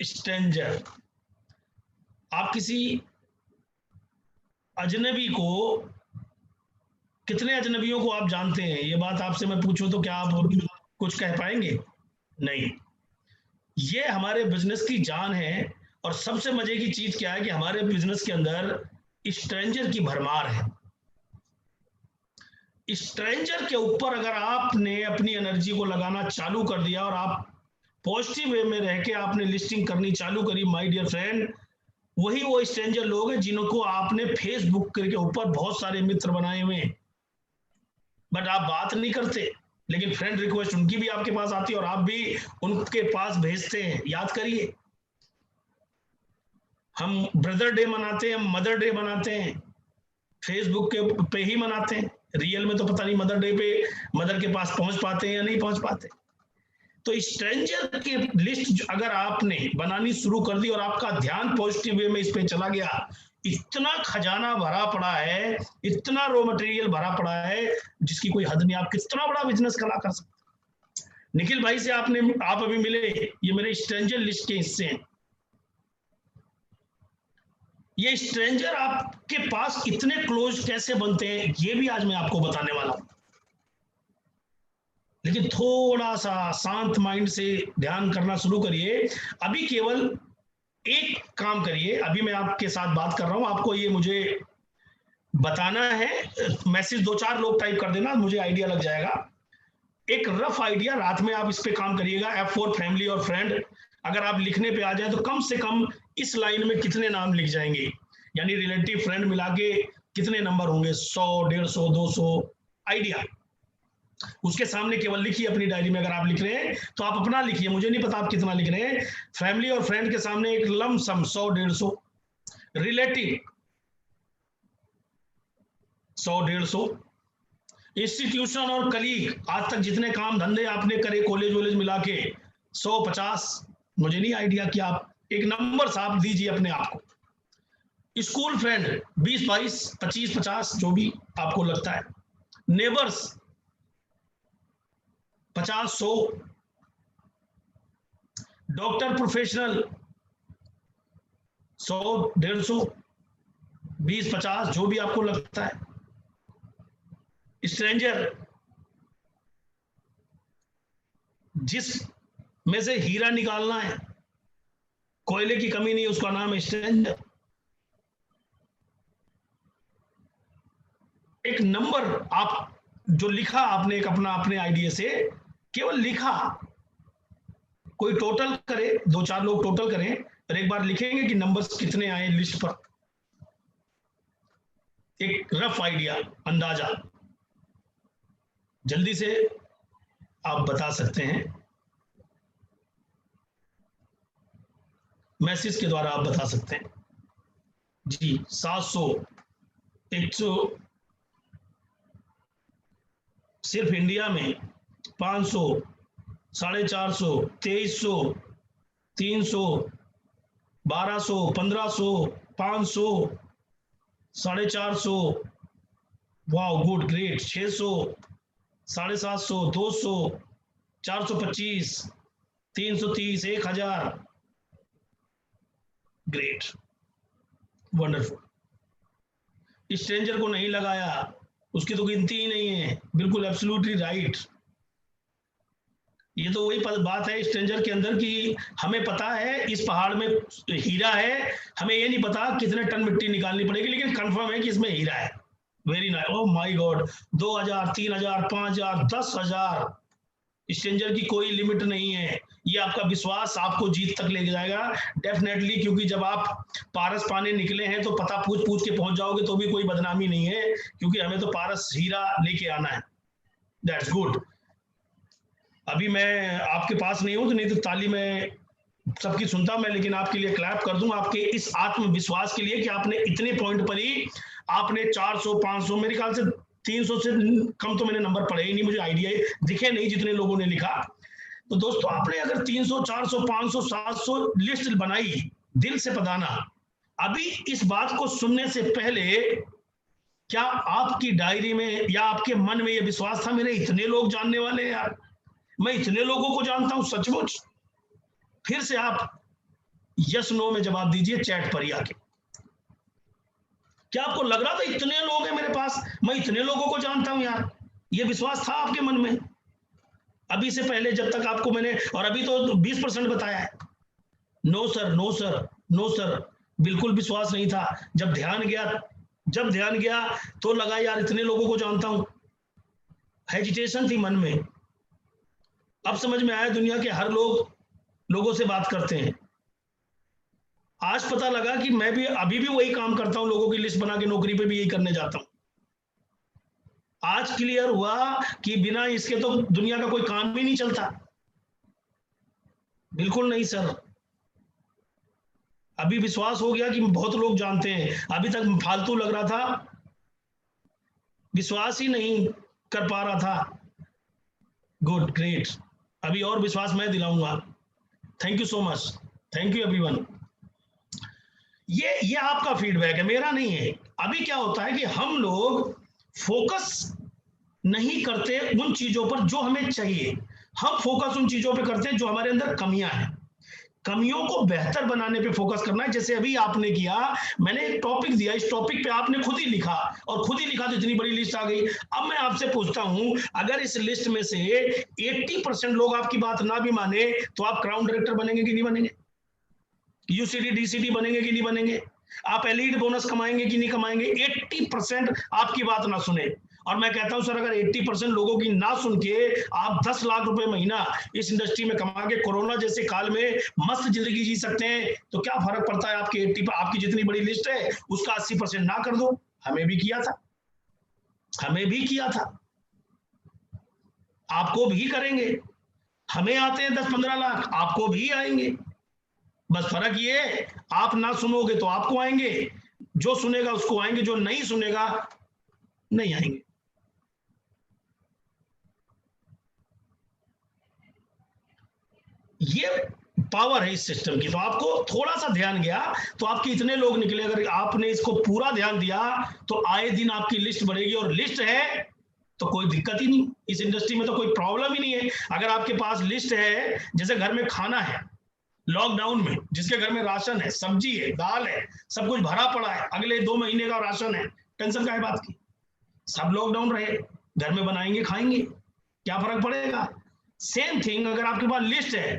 stranger. आप किसी अजनबी को, कितने अजनबियों को आप जानते हैं, ये बात आपसे मैं पूछूं तो क्या आप कुछ कह पाएंगे? नहीं। ये हमारे बिजनेस की जान है। और सबसे मजे की चीज क्या है कि हमारे बिजनेस के अंदर स्ट्रेंजर की भरमार है। स्ट्रेंजर के ऊपर अगर आपने अपनी एनर्जी को लगाना चालू कर दिया और आप पॉजिटिव वे में रह के आपने लिस्टिंग करनी चालू करी, माय डियर फ्रेंड, वही वो स्ट्रेंजर लोग हैं जिनको आपने फेसबुक के ऊपर बहुत सारे मित्र बनाए हुए हैं, बट आप बात नहीं करते, लेकिन फ्रेंड रिक्वेस्ट उनकी भी आपके पास आती है और आप भी उनके पास भेजते हैं। याद करिए, हम ब्रदर डे मनाते हैं, हम मदर डे मनाते हैं, फेसबुक के पे ही मनाते हैं। रियल में तो पता नहीं मदर डे पे मदर के पास पहुंच पाते हैं या नहीं पहुंच पाते। तो स्ट्रेंजर की लिस्ट अगर आपने बनानी शुरू कर दी और आपका ध्यान पॉजिटिव वे में इस पे चला गया, इतना खजाना भरा पड़ा है, इतना रॉ मटेरियल भरा पड़ा है जिसकी कोई हद नहीं। आप कितना बड़ा बिजनेस खड़ा कर सकते। निखिल भाई से आप अभी मिले, ये मेरे स्ट्रेंजर लिस्ट के हिस्से हैं। ये स्ट्रेंजर आपके पास इतने क्लोज कैसे बनते हैं, ये भी आज मैं आपको बताने वाला हूं। लेकिन थोड़ा सा शांत माइंड से ध्यान करना शुरू करिए। अभी केवल एक काम करिए, अभी मैं आपके साथ बात कर रहा हूं, आपको ये मुझे बताना है। मैसेज 2-4 लोग टाइप कर देना, मुझे आइडिया लग जाएगा। एक रफ आइडिया, रात में आप इस पे काम करिएगा। F4 फैमिली और फ्रेंड अगर आप लिखने पे आ जाए तो कम से कम इस लाइन में कितने नाम लिख जाएंगे, यानी रिलेटिव फ्रेंड मिला के कितने नंबर होंगे, 100, 150, 200 आइडिया। उसके सामने केवल लिखिए अपनी डायरी में। अगर आप लिख रहे हैं तो आप अपना लिखिए, मुझे नहीं पता आप कितना लिख रहे हैं। फैमिली और फ्रेंड के सामने एक लमसम 100, 150, रिलेटिव 100, 150, इंस्टीट्यूशन और कलीग, आज तक जितने काम धंधे आपने करे कॉलेज वॉलेज मिला के 100, 50, मुझे नहीं आइडिया कि आप एक नंबर साफ दीजिए अपने आप को। स्कूल फ्रेंड 20, 22, 25, 50, जो भी आपको लगता है। नेबर्स 50, 100। डॉक्टर प्रोफेशनल 100, 150, 20, 50, जो भी आपको लगता है। स्ट्रेंजर, जिस में से हीरा निकालना है, कोयले की कमी नहीं, उसका नाम है स्ट्रेंजर। एक नंबर आप जो लिखा आपने, एक अपना अपने आइडिया से केवल लिखा, कोई टोटल करे, 2-4 लोग टोटल करें और एक बार लिखेंगे कि नंबर्स कितने आए लिस्ट पर। एक रफ आइडिया, अंदाजा जल्दी से आप बता सकते हैं, मैसेज के द्वारा आप बता सकते हैं जी। 700, 100 सिर्फ इंडिया में, 500, 450, 2300, 300, 1200, 1500, 500, 450, वाह good great, 600, 750, 200, 425, 330, 1000, great, wonderful. Stranger को नहीं लगाया, उसकी तो गिनती ही नहीं है, बिल्कुल एब्सोल्युटली राइट। ये तो वही बात है स्ट्रेंजर के अंदर कि हमें पता है इस पहाड़ में हीरा है, हमें ये नहीं पता कितने टन मिट्टी निकालनी पड़ेगी, लेकिन कंफर्म है कि इसमें हीरा है। Very nice, oh my God. 2000, 3000, 5000, 10,000, stranger की कोई लिमिट नहीं है। ये आपका विश्वास आपको जीत तक लेके जाएगा डेफिनेटली, क्योंकि जब आप पारस पाने निकले हैं तो पता पूछ पूछ के पहुंच जाओगे तो भी कोई बदनामी नहीं है, क्योंकि हमें तो पारस हीरा लेके आना है। That's good. अभी मैं आपके पास नहीं हूं तो नहीं तो ताली में सबकी सुनता मैं, लेकिन आपके लिए क्लैप कर दूं आपके इस आत्मविश्वास के लिए कि आपने इतने पॉइंट पर ही आपने 400, 500, मेरे ख्याल से 300 से कम तो मैंने नंबर पढ़े ही नहीं, मुझे आइडिया दिखे नहीं जितने लोगों ने लिखा। तो दोस्तों आपने अगर 300, 400, 500, 700 लिस्ट बनाई, दिल से बताना। अभी इस बात को सुनने से पहले क्या आपकी डायरी में या आपके मन में यह विश्वास था मेरे इतने लोग जानने वाले हैं यार, मैं इतने लोगों को जानता हूं सचमुच? फिर से आप यस नो में जवाब दीजिए चैट पर ही आके। क्या आपको लग रहा था इतने लोग हैं मेरे पास, मैं इतने लोगों को जानता हूं यार? ये विश्वास था आपके मन में अभी से पहले जब तक आपको मैंने, और अभी तो 20% बताया है। No sir, no sir, no sir, बिल्कुल विश्वास नहीं था। जब ध्यान गया तो लगा यार इतने लोगों को जानता हूं। हेजिटेशन थी मन में। अब समझ में आया दुनिया के हर लोगों से बात करते हैं। आज पता लगा कि मैं भी अभी भी वही काम करता हूं, लोगों की लिस्ट बना के नौकरी पे भी यही करने जाता हूं। आज क्लियर हुआ कि बिना इसके तो दुनिया का कोई काम भी नहीं चलता। बिल्कुल नहीं सर, अभी विश्वास हो गया कि बहुत लोग जानते हैं, अभी तक फालतू लग रहा था, विश्वास ही नहीं कर पा रहा था। गुड, ग्रेट, अभी और विश्वास मैं दिलाऊंगा। Thank you so much, thank you everyone. ये आपका फीडबैक है, मेरा नहीं है। अभी क्या होता है कि हम लोग फोकस नहीं करते उन चीजों पर जो हमें चाहिए, हम फोकस उन चीजों पे करते हैं जो हमारे अंदर कमियां हैं। कमियों को बेहतर बनाने पे फोकस करना है। जैसे अभी आपने किया, मैंने एक टॉपिक दिया, इस टॉपिक पे आपने खुद ही लिखा, और खुद ही लिखा तो इतनी बड़ी लिस्ट आ गई। अब मैं आपसे पूछता हूं, अगर इस लिस्ट में से 80% लोग आपकी बात ना भी माने, तो आप क्राउन डायरेक्टर बनेंगे कि नहीं बनेंगे? यूसीडी डीसीडी बनेंगे कि नहीं बनेंगे? आप एलीट बोनस कमाएंगे कि नहीं कमाएंगे? 80% आपकी बात ना सुने, और मैं कहता हूं सर, अगर 80% लोगों की ना सुन के आप 10 लाख रुपए महीना इस इंडस्ट्री में कमा के कोरोना जैसे काल में मस्त जिंदगी जी सकते हैं, तो क्या फर्क पड़ता है? आपकी 80, आपकी जितनी बड़ी लिस्ट है उसका 80% ना कर दो। हमें भी किया था, हमें भी किया था, आपको भी करेंगे। हमें आते हैं 10-15 लाख, आपको भी आएंगे। बस फर्क ये है, आप ना सुनोगे तो आपको आएंगे, जो सुनेगा उसको आएंगे, जो नहीं सुनेगा नहीं आएंगे। ये पावर है इस सिस्टम की। तो आपको थोड़ा सा ध्यान गया तो आपके इतने लोग निकले। अगर आपने इसको पूरा ध्यान दिया तो आए दिन आपकी लिस्ट बढ़ेगी, और लिस्ट है तो कोई दिक्कत ही नहीं। इस इंडस्ट्री में तो कोई प्रॉब्लम ही नहीं है। अगर आपके पास लिस्ट है, जैसे घर में खाना है, लॉकडाउन में जिसके घर में राशन है, सब्जी है, दाल है, सब कुछ भरा पड़ा है, अगले 2 महीने का राशन है, टेंशन क्या है बात की? सब लॉकडाउन रहे, घर में बनाएंगे खाएंगे, क्या फर्क पड़ेगा? सेम थिंग अगर आपके पास लिस्ट है,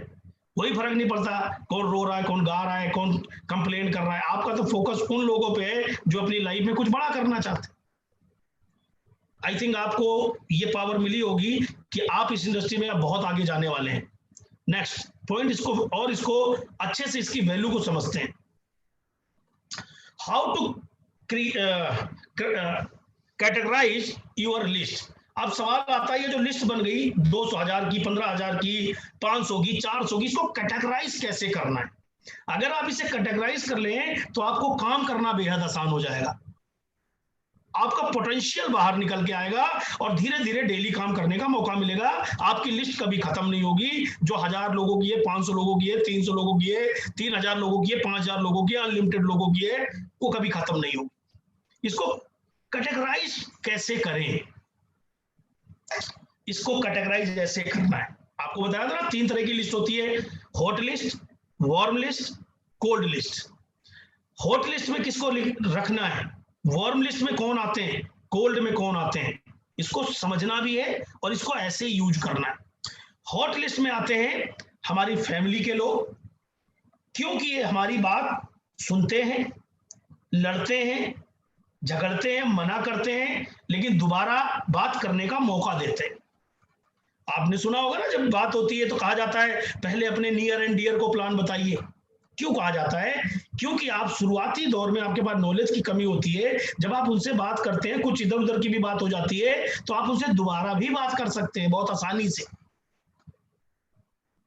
कोई फर्क नहीं पड़ता कौन रो रहा है, कौन गा रहा है, कौन कंप्लेन कर रहा है। आपका तो फोकस उन लोगों पे है जो अपनी लाइफ में कुछ बड़ा करना चाहते हैं। आई थिंक आपको ये पावर मिली होगी कि आप इस इंडस्ट्री में बहुत आगे जाने वाले हैं। नेक्स्ट पॉइंट, इसको और इसको अच्छे से इसकी वैल्यू को समझते हैं। How to categorise your list. अब सवाल आता है, ये जो लिस्ट बन गई 200,000 की, 15,000 की, 500 की, 400 की, इसको कैटेगराइज कैसे करना है? अगर आप इसे कैटेगराइज कर लें तो आपको काम करना बेहद आसान हो जाएगा, आपका पोटेंशियल बाहर निकल के आएगा, और धीरे धीरे डेली काम करने का मौका मिलेगा। आपकी लिस्ट कभी खत्म नहीं होगी, जो 1000 लोगों की है, 500 लोगों की है, 300 लोगों की है, 3000 लोगों की है, 5000 लोगों की है, अनलिमिटेड लोगों की है, वो कभी खत्म नहीं होगी। इसको कैटेगराइज कैसे करें? इसको कैटेगराइज ऐसे करना है, आपको बताया था ना 3 तरह की लिस्ट होती है, hot list, warm list, cold list. Hot list में किसको रखना है, वार्म लिस्ट में कौन आते हैं, कोल्ड में कौन आते हैं, इसको समझना भी है और इसको ऐसे यूज करना है। हॉट लिस्ट में आते हैं हमारी फैमिली के लोग, क्योंकि ये हमारी बात सुनते हैं, लड़ते हैं, झगड़ते हैं, मना करते हैं, लेकिन दोबारा बात करने का मौका देते हैं। आपने सुना होगा ना, जब बात होती है तो कहा जाता है पहले अपने नियर एंड डियर को प्लान बताइए। क्यों कहा जाता है? क्योंकि आप शुरुआती दौर में आपके पास नॉलेज की कमी होती है, जब आप उनसे बात करते हैं, कुछ इधर उधर की भी बात हो जाती है, तो आप उनसे दोबारा भी बात कर सकते हैं बहुत आसानी से।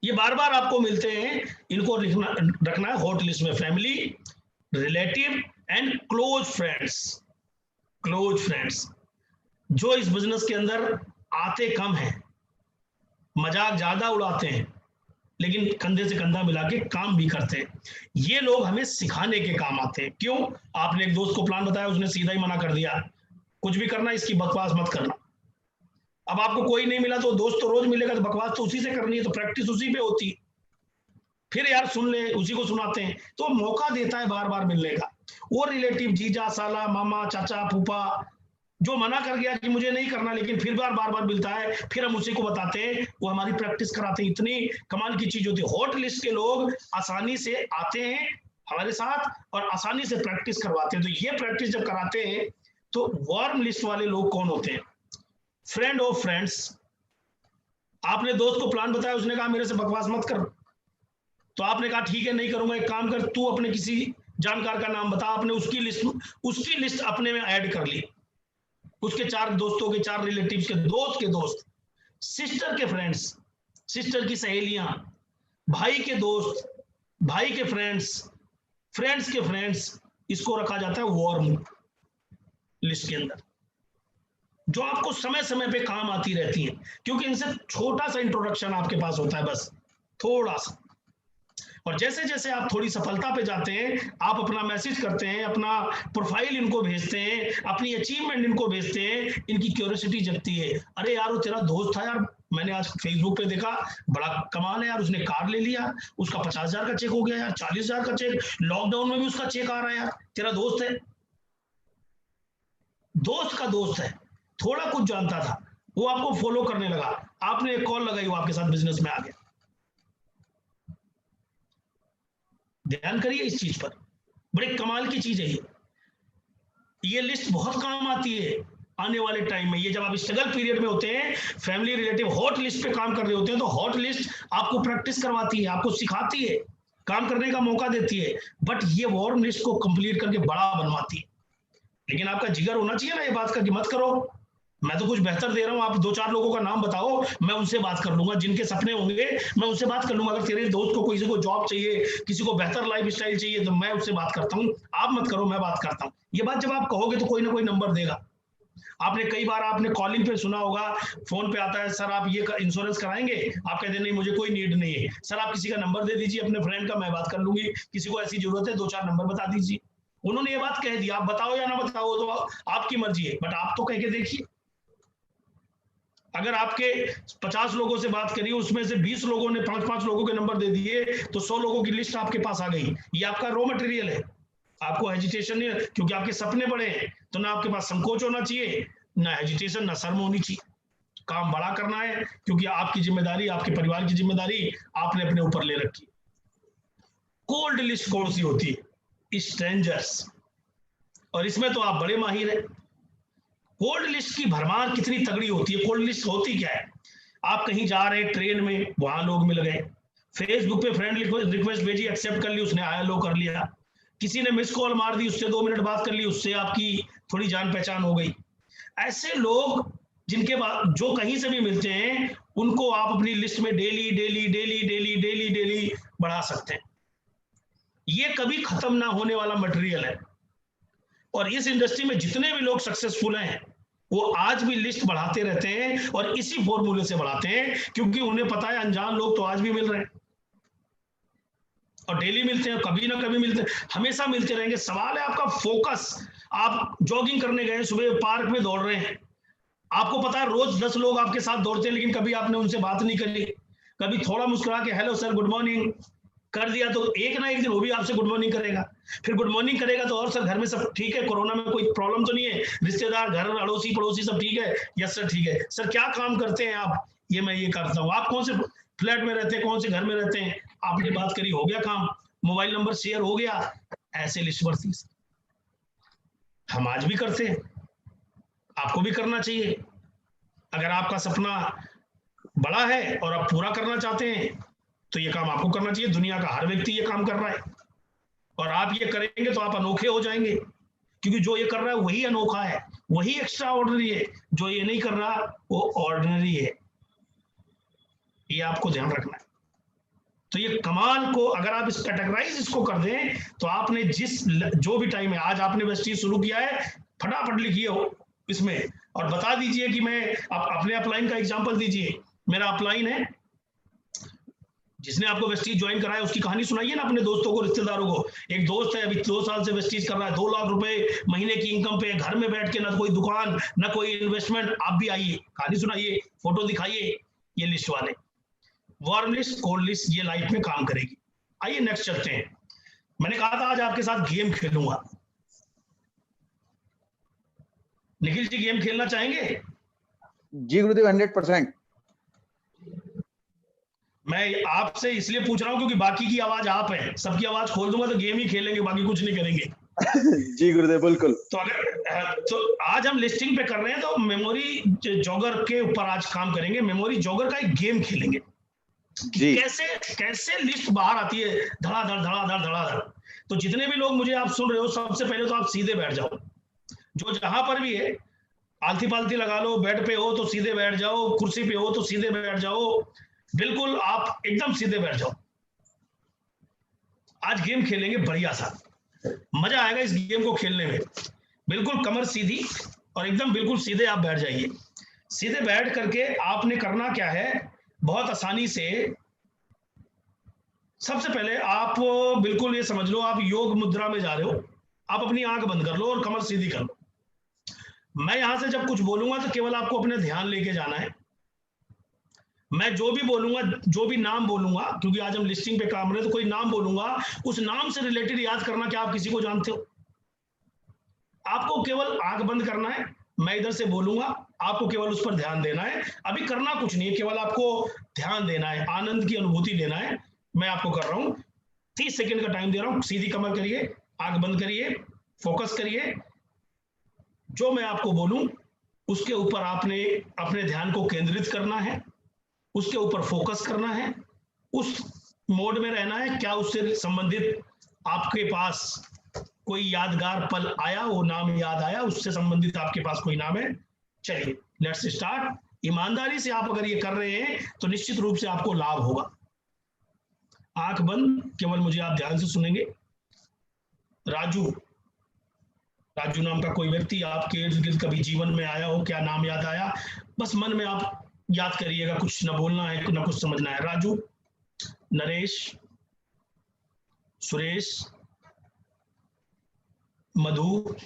ये बार बार आपको मिलते हैं, इनको रखना है हॉट लिस्ट में। Family, relative and close friends. Close friends जो इस बिजनेस के अंदर आते कम हैं, मजाक ज्यादा उड़ाते हैं, लेकिन कंधे से कंधा मिला के काम भी करते हैं। ये लोग हमें सिखाने के काम आते हैं। क्यों? आपने एक दोस्त को प्लान बताया, उसने सीधा ही मना कर दिया, कुछ भी करना, इसकी बकवास मत करना। अब आपको कोई नहीं मिला तो दोस्त तो रोज मिलेगा, तो बकवास तो उसी से करनी है, तो प्रैक्टिस उसी पे होती है। फिर यार सुन ले, उसी को सुनाते हैं, तो मौका देता है बार बार मिलने का। वो रिलेटिव, जीजा, साला, मामा, चाचा, फूफा, जो मना कर गया कि मुझे नहीं करना, लेकिन फिर बार बार मिलता है, फिर हम उसी को बताते हैं, वो हमारी प्रैक्टिस कराते हैं। इतनी कमाल की चीज होती है। हॉट लिस्ट के लोग आसानी से आते हैं हमारे साथ और आसानी से प्रैक्टिस करवाते हैं। तो ये प्रैक्टिस जब कराते हैं, तो वार्म लिस्ट वाले लोग कौन होते हैं? Friend of friends. आपने दोस्त को प्लान बताया, उसने कहा मेरे से बकवास मत कर, तो आपने कहा ठीक है नहीं करूंगा, एक काम कर तू अपने किसी जानकार का नाम बता, आपने उसकी लिस्ट अपने में ऐड कर ली, उसके 4 दोस्तों के, 4 रिलेटिव्स के दोस्त, सिस्टर के फ्रेंड्स, सिस्टर की सहेलियां, भाई के दोस्त, भाई के फ्रेंड्स, फ्रेंड्स के फ्रेंड्स, इसको रखा जाता है वार्म लिस्ट के अंदर, जो आपको समय समय पे काम आती रहती है, क्योंकि इनसे छोटा सा इंट्रोडक्शन आपके पास होता है, बस थोड़ा सा। और जैसे जैसे आप थोड़ी सफलता पे जाते हैं, आप अपना मैसेज करते हैं, अपना प्रोफाइल इनको भेजते हैं, अपनी अचीवमेंट इनको भेजते हैं, इनकी क्यूरियोसिटी जगती है, अरे यार वो तेरा दोस्त था यार, मैंने आज फेसबुक पे देखा, बड़ा कमाल है यार, उसने कार ले लिया, उसका 50,000 का चेक हो गया यार, 40,000 का चेक, लॉकडाउन में भी उसका चेक आ रहा है यार, तेरा दोस्त है, दोस्त का दोस्त है, थोड़ा कुछ जानता था, वो आपको फॉलो करने लगा, आपने एक कॉल लगाई, वो आपके साथ बिजनेस में आ गया। ध्यान करिए इस चीज पर, बड़े कमाल की चीज है ये लिस्ट बहुत काम आती है आने वाले टाइम में। ये जब आप स्ट्रगल पीरियड में होते हैं, फैमिली रिलेटिव हॉट लिस्ट पे काम कर रहे होते हैं, तो हॉट लिस्ट आपको प्रैक्टिस करवाती है, आपको सिखाती है, काम करने का मौका देती है, बट ये वार्म लिस्ट को कंप्लीट करके बड़ा बनवाती है। लेकिन आपका जिगर होना चाहिए ना ये बात का कि मत करो, मैं तो कुछ बेहतर दे रहा हूं, आप 2-4 लोगों का नाम बताओ, मैं उनसे बात कर लूंगा, जिनके सपने होंगे मैं उनसे बात कर लूंगा। अगर तेरे दोस्त को किसी को जॉब चाहिए, किसी को बेहतर लाइफ स्टाइल चाहिए, तो मैं उससे बात करता हूं, आप मत करो मैं बात करता हूं। ये बात जब आप कहोगे तो कोई ना कोई नंबर देगा। आपने कई बार आपने कॉलिंग पे सुना होगा, फोन पे आता है, सर आप ये इंश्योरेंस कराएंगे, आप कहते हैं नहीं मुझे कोई नीड नहीं है, सर आप किसी का नंबर दे दीजिए अपने फ्रेंड का, मैं बात कर लूंगी, किसी को ऐसी जरूरत है 2-4 नंबर बता दीजिए। उन्होंने ये बात कह दी, आप बताओ या ना बताओ तो आपकी मर्जी है, बट आप तो कह के देखिए। अगर आपके 50 लोगों से बात करी, उसमें से 20 लोगों ने 5-5 लोगों के नंबर दे दिए, तो 100 लोगों की लिस्ट आपके पास आ गई। ये आपका रॉ मटेरियल है, आपको हेजिटेशन नहीं, क्योंकि आपके सपने बड़े हैं, तो ना आपके पास संकोच होना चाहिए, ना हेजिटेशन, ना शर्म होनी चाहिए। काम बड़ा करना है, क्योंकि आपकी जिम्मेदारी, आपके परिवार की जिम्मेदारी आपने अपने ऊपर ले रखी। कोल्ड लिस्ट कौन सी होती है? स्ट्रेंजर्स, और इसमें तो आप बड़े माहिर हैं। कोल्ड लिस्ट की भरमार कितनी तगड़ी होती है। कोल्ड लिस्ट होती क्या है? आप कहीं जा रहे हैं ट्रेन में, वहां लोग मिल गए, फेसबुक पे फ्रेंड रिक्वेस्ट भेजी, एक्सेप्ट कर ली, उसने आया लो कर लिया, किसी ने मिस कॉल मार दी, उससे 2 मिनट बात कर ली, उससे आपकी थोड़ी जान पहचान हो गई। ऐसे लोग जिनके बाद जो कहीं से भी मिलते हैं, उनको आप अपनी लिस्ट में daily daily daily daily daily daily बढ़ा सकते हैं। ये कभी खत्म ना होने वाला मटेरियल है। और इस इंडस्ट्री में जितने भी लोग सक्सेसफुल हैं, वो आज भी लिस्ट बढ़ाते रहते हैं, और इसी फॉर्मूले से बढ़ाते हैं, क्योंकि उन्हें पता है अनजान लोग तो आज भी मिल रहे हैं, और डेली मिलते हैं, कभी ना कभी मिलते हैं, हमेशा मिलते रहेंगे। सवाल है आपका फोकस। आप जॉगिंग करने गए, सुबह पार्क में दौड़ रहे हैं, आपको पता है रोज 10 लोग आपके साथ दौड़ते हैं, लेकिन कभी आपने उनसे बात नहीं करी, कभी थोड़ा मुस्कुरा के हेलो सर गुड मॉर्निंग कर दिया, तो एक ना एक दिन वो भी आपसे गुड मॉर्निंग करेगा। फिर गुड मॉर्निंग करेगा तो और सर घर में सब ठीक है, कोरोना में कोई प्रॉब्लम तो नहीं है, रिश्तेदार, घर, अड़ोसी पड़ोसी सब ठीक है? यस सर ठीक है। सर क्या काम करते हैं आप? ये मैं ये करता हूँ। आप कौन से फ्लैट में रहते हैं, कौन से घर में रहते हैं? आपने बात करी, हो गया काम, मोबाइल नंबर शेयर हो गया। ऐसे लिस्ट बढ़ती है। हम आज भी करते हैं, आपको भी करना चाहिए। अगर आपका सपना बड़ा है और आप पूरा करना चाहते हैं, तो ये काम आपको करना चाहिए। दुनिया का हर व्यक्ति ये काम कर रहा है, और आप ये करेंगे तो आप अनोखे हो जाएंगे, क्योंकि जो ये कर रहा है वही अनोखा है, वही एक्स्ट्रा ऑर्डिनरी है। जो ये नहीं कर रहा वो ऑर्डिनरी है, ये आपको ध्यान रखना है। तो ये कमाल को अगर आप इस कैटेगराइज इसको कर दें, तो आपने जो भी टाइम है, आज आपने वेस्टीज शुरू किया है, फटाफट लिखिए हो इसमें और बता दीजिए कि मैं अपने अपलाइन का एग्जांपल दीजिए। मेरा अपलाइन है, जिसने आपको वेस्टीज ज्वाइन कराया उसकी कहानी सुनाइए ना अपने दोस्तों को, रिश्तेदारों को। एक दोस्त है अभी 2 साल से वेस्टीज कर रहा है, 2 लाख रुपए महीने की इनकम पे, घर में बैठ के, ना कोई दुकान ना कोई इन्वेस्टमेंट। आप भी आइए, कहानी सुनाइए, फोटो दिखाइए। ये लिस्ट वाले, वार्म लिस्ट, कोल्ड लिस्ट, ये लाइफ में काम करेगी। आइए नेक्स्ट चलते हैं। मैंने कहा था आज आपके साथ गेम खेलूंगा। निखिल जी गेम खेलना चाहेंगे? जी गुरुदेव 100%। मैं आपसे इसलिए पूछ रहा हूं क्योंकि बाकी की आवाज आप है, सबकी आवाज खोल दूंगा तो गेम ही खेलेंगे, बाकी कुछ नहीं करेंगे। जी गुरुदेव बिल्कुल। तो अगर तो आज हम लिस्टिंग पे कर रहे हैं, तो मेमोरी जॉगर के ऊपर आज काम करेंगे। मेमोरी जॉगर का एक गेम खेलेंगे। कि जी कैसे कैसे लिस्ट बाहर आती है, धड़ाधड़ धड़ाधड़ धड़ाधड़। तो जितने भी लोग मुझे आप सुन रहे हो, सबसे पहले तो आप सीधे बैठ जाओ, जो जहां पर भी है, आलती पालती लगा लो, बेड पे हो तो सीधे बैठ जाओ, कुर्सी पे हो तो सीधे बैठ जाओ, बिल्कुल आप एकदम सीधे बैठ जाओ। आज गेम खेलेंगे बढ़िया सा, मजा आएगा इस गेम को खेलने में। बिल्कुल कमर सीधी और एकदम बिल्कुल सीधे आप बैठ जाइए। सीधे बैठ करके आपने करना क्या है, बहुत आसानी से। सबसे पहले आप बिल्कुल ये समझ लो, आप योग मुद्रा में जा रहे हो। आप अपनी आंख बंद कर लो और कमर सीधी कर लो। मैं यहां से जब कुछ बोलूंगा तो केवल आपको अपने ध्यान लेके जाना है। मैं जो भी बोलूंगा, जो भी नाम बोलूंगा, क्योंकि आज हम लिस्टिंग पे काम रहे, तो कोई नाम बोलूंगा, उस नाम से रिलेटेड याद करना कि आप किसी को जानते हो। आपको केवल आंख बंद करना है, मैं इधर से बोलूंगा, आपको केवल उस पर ध्यान देना है। अभी करना कुछ नहीं है, केवल आपको ध्यान देना है, आनंद की अनुभूति लेना है। मैं आपको कर रहा हूं, 30 सेकंड का टाइम दे रहा हूं। सीधी कमर करिए, आंख बंद करिए, फोकस करिए। जो मैं आपको बोलूं उसके ऊपर आपने अपने ध्यान को केंद्रित करना है, उसके ऊपर फोकस करना है, उस मोड में रहना है। क्या उससे संबंधित आपके पास कोई यादगार पल आया, वो नाम याद आया, उससे संबंधित आपके पास कोई नाम है? चलिए लेट्स स्टार्ट। ईमानदारी से आप अगर ये कर रहे हैं तो निश्चित रूप से आपको लाभ होगा। आंख बंद, केवल मुझे आप ध्यान से सुनेंगे। राजू, राजू नाम का कोई व्यक्ति आपके इर्द गिर्द कभी जीवन में आया हो? क्या नाम याद आया? बस मन में आप याद करिएगा, कुछ ना बोलना है ना कुछ समझना है। Raju, Naresh, Suresh, Madhu,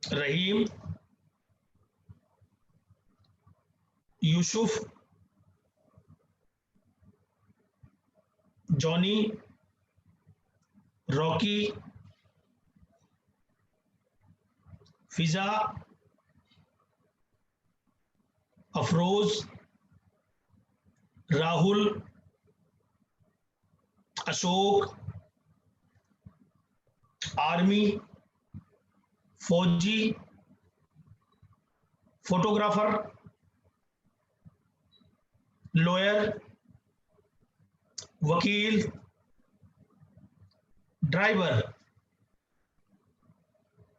Rahim, Yusuf, Johnny, Rocky, Fiza, Afroz, Rahul, Ashok, army, फौजी, फोटोग्राफर, लॉयर, वकील, driver,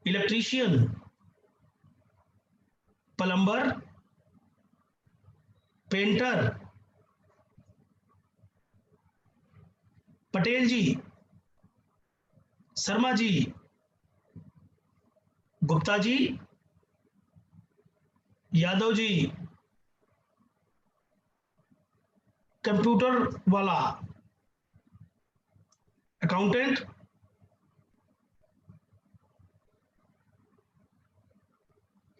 electrician, plumber, painter, Patel ji, Sharma ji, Gupta ji, Yadav ji, computer वाला, अकाउंटेंट,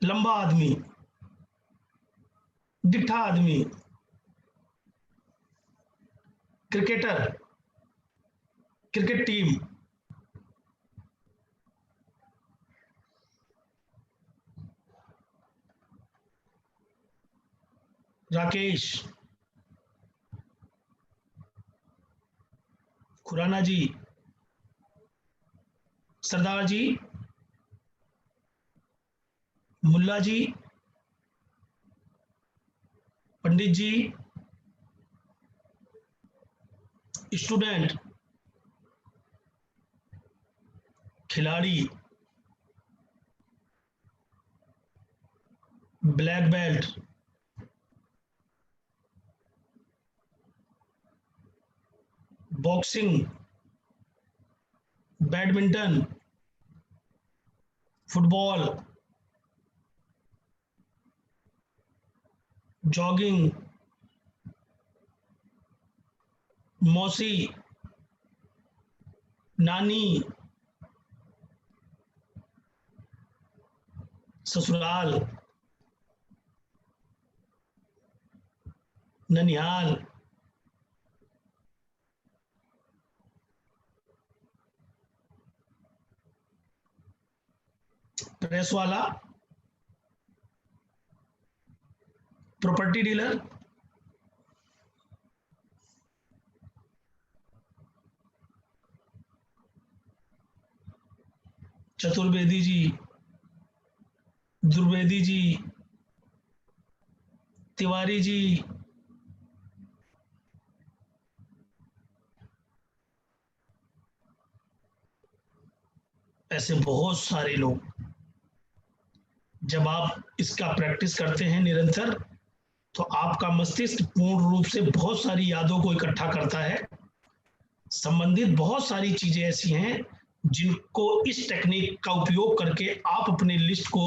लंबा आदमी, डिठा आदमी, cricketer, cricket team, Rakesh, Khurana ji, Sardar ji, Mulla ji, Pandit ji, student, खिलाड़ी, black belt, boxing, badminton, football, jogging, मौसी, नानी, ससुराल, ननिहाल, प्रेस वाला, प्रॉपर्टी डीलर, चतुर्वेदी जी, द्विवेदी जी, तिवारी जी, ऐसे बहुत सारे लोग, जब आप इसका प्रैक्टिस करते हैं निरंतर, तो आपका मस्तिष्क पूर्ण रूप से बहुत सारी यादों को इकट्ठा करता है। संबंधित बहुत सारी चीजें ऐसी हैं जिनको इस टेक्निक का उपयोग करके आप अपनी लिस्ट को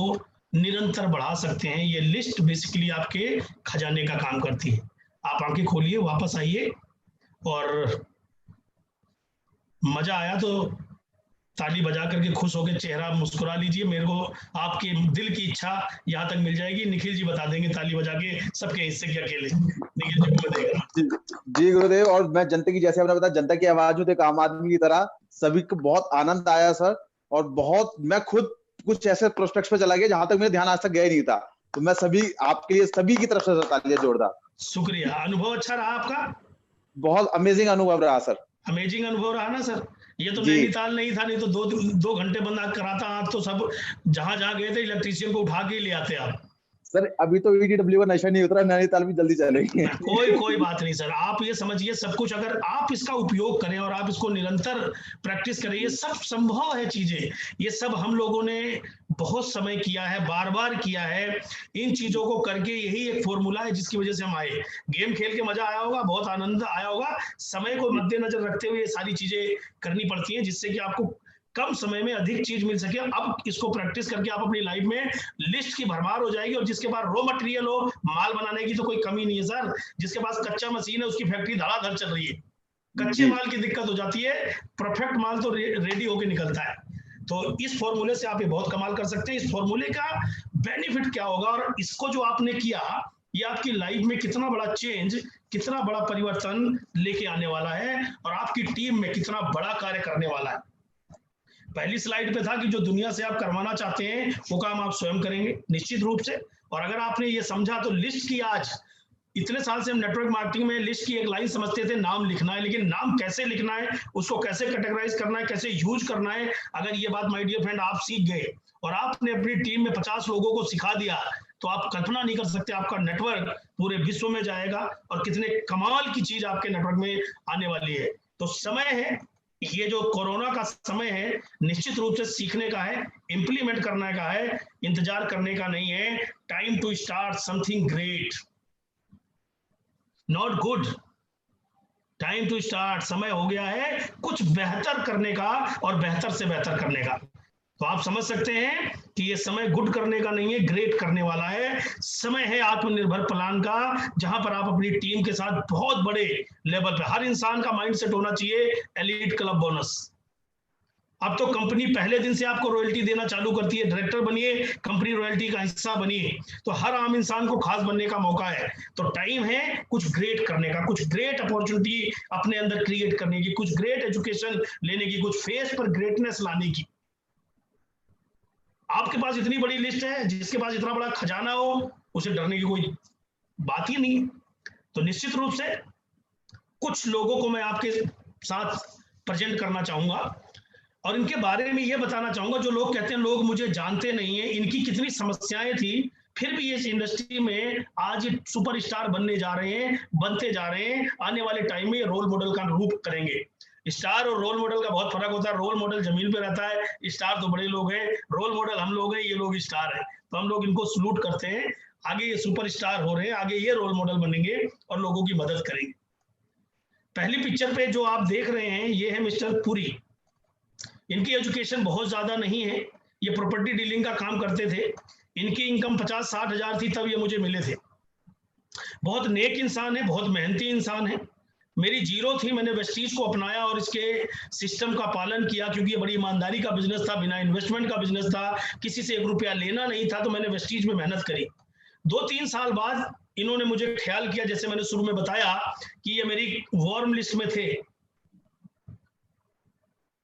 निरंतर बढ़ा सकते हैं। ये लिस्ट बेसिकली आपके खजाने का काम करती है। आप आंखें खोलिए, वापस आइए, और मजा आया तो ताली बजा करके खुश होकर चेहरा मुस्कुरा लीजिए। मेरे को आपके दिल की इच्छा यहाँ तक मिल जाएगी। निखिल जी बता देंगे ताली बजा के सबके हिस्से के अकेले। निखिल जी को देगा। जी गुरुदेव, और मैं जनता की, जैसे आपने बताया, जनता की आवाज हूँ, तो एक आम आदमी की तरह सभी को बहुत आनंद आया सर। और बहुत, मैं खुद कुछ ऐसे प्रोस्पेक्ट्स पे चला गया जहां तक मेरा ध्यान आज तक गया ही नहीं था। तो मैं सभी आपके लिए, सभी की तरफ से तालियां जोरदार। शुक्रिया। अनुभव अच्छा रहा आपका? बहुत अमेजिंग अनुभव रहा सर। अमेजिंग अनुभव रहा ना सर? ये तो जी नैनीताल नहीं था, नहीं तो दो घंटे बंदा कराता। आप तो सब जहां जहां गए थे इलेक्ट्रीशियन को उठा के ले आते आप। सर, अभी तो ईडीडब्ल्यू का नशा नहीं उतरा, नैनीताल भी जल्दी चलेंगे। कोई बात नहीं सर। आप ये समझिए, सब कुछ अगर आप इसका उपयोग करें और आप इसको निरंतर प्रैक्टिस करें, ये सब संभव है चीजें। ये सब हम लोगों ने बहुत समय किया है, बार बार किया है। इन चीजों को करके यही एक फॉर्मूला है जिसकी वजह से हम आए। गेम खेल के मजा आया होगा, बहुत आनंद आया होगा। समय को मद्देनजर रखते हुए ये सारी चीजें करनी पड़ती हैं जिससे कि आपको कम समय में अधिक चीज मिल सके। अब इसको प्रैक्टिस करके आप अपनी लाइफ में लिस्ट की भरमार हो जाएगी। और जिसके पास रॉ मटेरियल हो, माल बनाने की तो कोई कमी नहीं है सर। जिसके पास कच्चा मशीन है उसकी फैक्ट्री धड़ाधड़ चल रही है। कच्चे माल की दिक्कत हो जाती है, परफेक्ट माल तो रेडी होके निकलता है। तो इस फॉर्मूले से आप ये बहुत कमाल कर सकते हैं। इस फॉर्मूले का बेनिफिट क्या होगा और इसको जो आपने किया, ये आपकी लाइफ में कितना बड़ा चेंज, कितना बड़ा परिवर्तन लेके आने वाला है और आपकी टीम में कितना बड़ा कार्य करने वाला है। पहली स्लाइड पे था कि जो दुनिया से आप करवाना चाहते हैं वो काम आप स्वयं करेंगे निश्चित रूप से। और अगर आपने ये समझा तो लिस्ट की, आज इतने साल से हम नेटवर्क मार्केटिंग में लिस्ट की एक लाइन समझते थे, नाम लिखना है। लेकिन नाम कैसे लिखना है, उसको कैसे कैटेगराइज करना है, कैसे यूज करना है, अगर ये बात माय डियर फ्रेंड आप सीख गए और आपने अपनी टीम में 50 लोगों को सिखा दिया, तो आप कल्पना नहीं कर सकते आपका नेटवर्क पूरे विश्व में जाएगा और कितने कमाल की चीज आपके नेटवर्क में आने वाली है। तो समय है, ये जो कोरोना का समय है, निश्चित रूप से सीखने का है, इंप्लीमेंट करने का है, इंतजार करने का नहीं है। Time to start something great, not good. Time to start, समय हो गया है कुछ बेहतर करने का और बेहतर से बेहतर करने का। तो आप समझ सकते हैं कि ये समय गुड करने का नहीं है, ग्रेट करने वाला है। समय है आत्मनिर्भर प्लान का, जहां पर आप अपनी टीम के साथ बहुत बड़े लेवल पे, हर इंसान का माइंडसेट होना चाहिए एलीट क्लब बोनस। अब तो कंपनी पहले दिन से आपको रॉयल्टी देना चालू करती है। डायरेक्टर बनिए, कंपनी रॉयल्टी का हिस्सा बनिए, तो हर आम इंसान को खास बनने का मौका है। तो टाइम है कुछ ग्रेट करने का, कुछ ग्रेट अपॉर्चुनिटी अपने अंदर क्रिएट करने की, कुछ ग्रेट एजुकेशन लेने की, कुछ फेस पर ग्रेटनेस लाने की। आपके पास इतनी बड़ी लिस्ट है, जिसके पास इतना बड़ा खजाना हो उसे डरने की कोई बात ही नहीं। तो निश्चित रूप से कुछ लोगों को मैं आपके साथ प्रेजेंट करना चाहूंगा और इनके बारे में ये बताना चाहूंगा। जो लोग कहते हैं लोग मुझे जानते नहीं है, इनकी कितनी समस्याएं थी, फिर भी इस इंडस्ट्री में आज सुपरस्टार बनने जा रहे हैं, बनते जा रहे हैं। आने वाले टाइम में रोल मॉडल का रूप करेंगे। स्टार और रोल मॉडल का बहुत फर्क होता है। रोल मॉडल जमीन पे रहता है, स्टार तो बड़े लोग हैं। रोल मॉडल हम लोग हैं, ये लोग स्टार हैं। तो हम लोग इनको सलूट करते हैं। आगे ये सुपरस्टार हो रहे हैं, आगे ये रोल मॉडल बनेंगे और लोगों की मदद करेंगे। पहली पिक्चर पे जो आप देख रहे हैं, ये है मिस्टर पुरी। इनकी एजुकेशन बहुत ज्यादा नहीं है, ये प्रॉपर्टी डीलिंग का काम करते थे। इनकी इनकम 50-60 हजार थी तब ये मुझे मिले थे। बहुत नेक इंसान है, बहुत मेहनती इंसान है। मेरी जीरो थी, मैंने वेस्टीज को अपनाया और इसके सिस्टम का पालन किया, क्योंकि ये बड़ी ईमानदारी का बिजनेस था, बिना इन्वेस्टमेंट का बिजनेस था, किसी से 1 रुपया लेना नहीं था। तो मैंने वेस्टीज में मेहनत करी। 2-3 साल बाद इन्होंने मुझे ख्याल किया, जैसे मैंने शुरू में बताया कि ये मेरी वार्म लिस्ट में थे।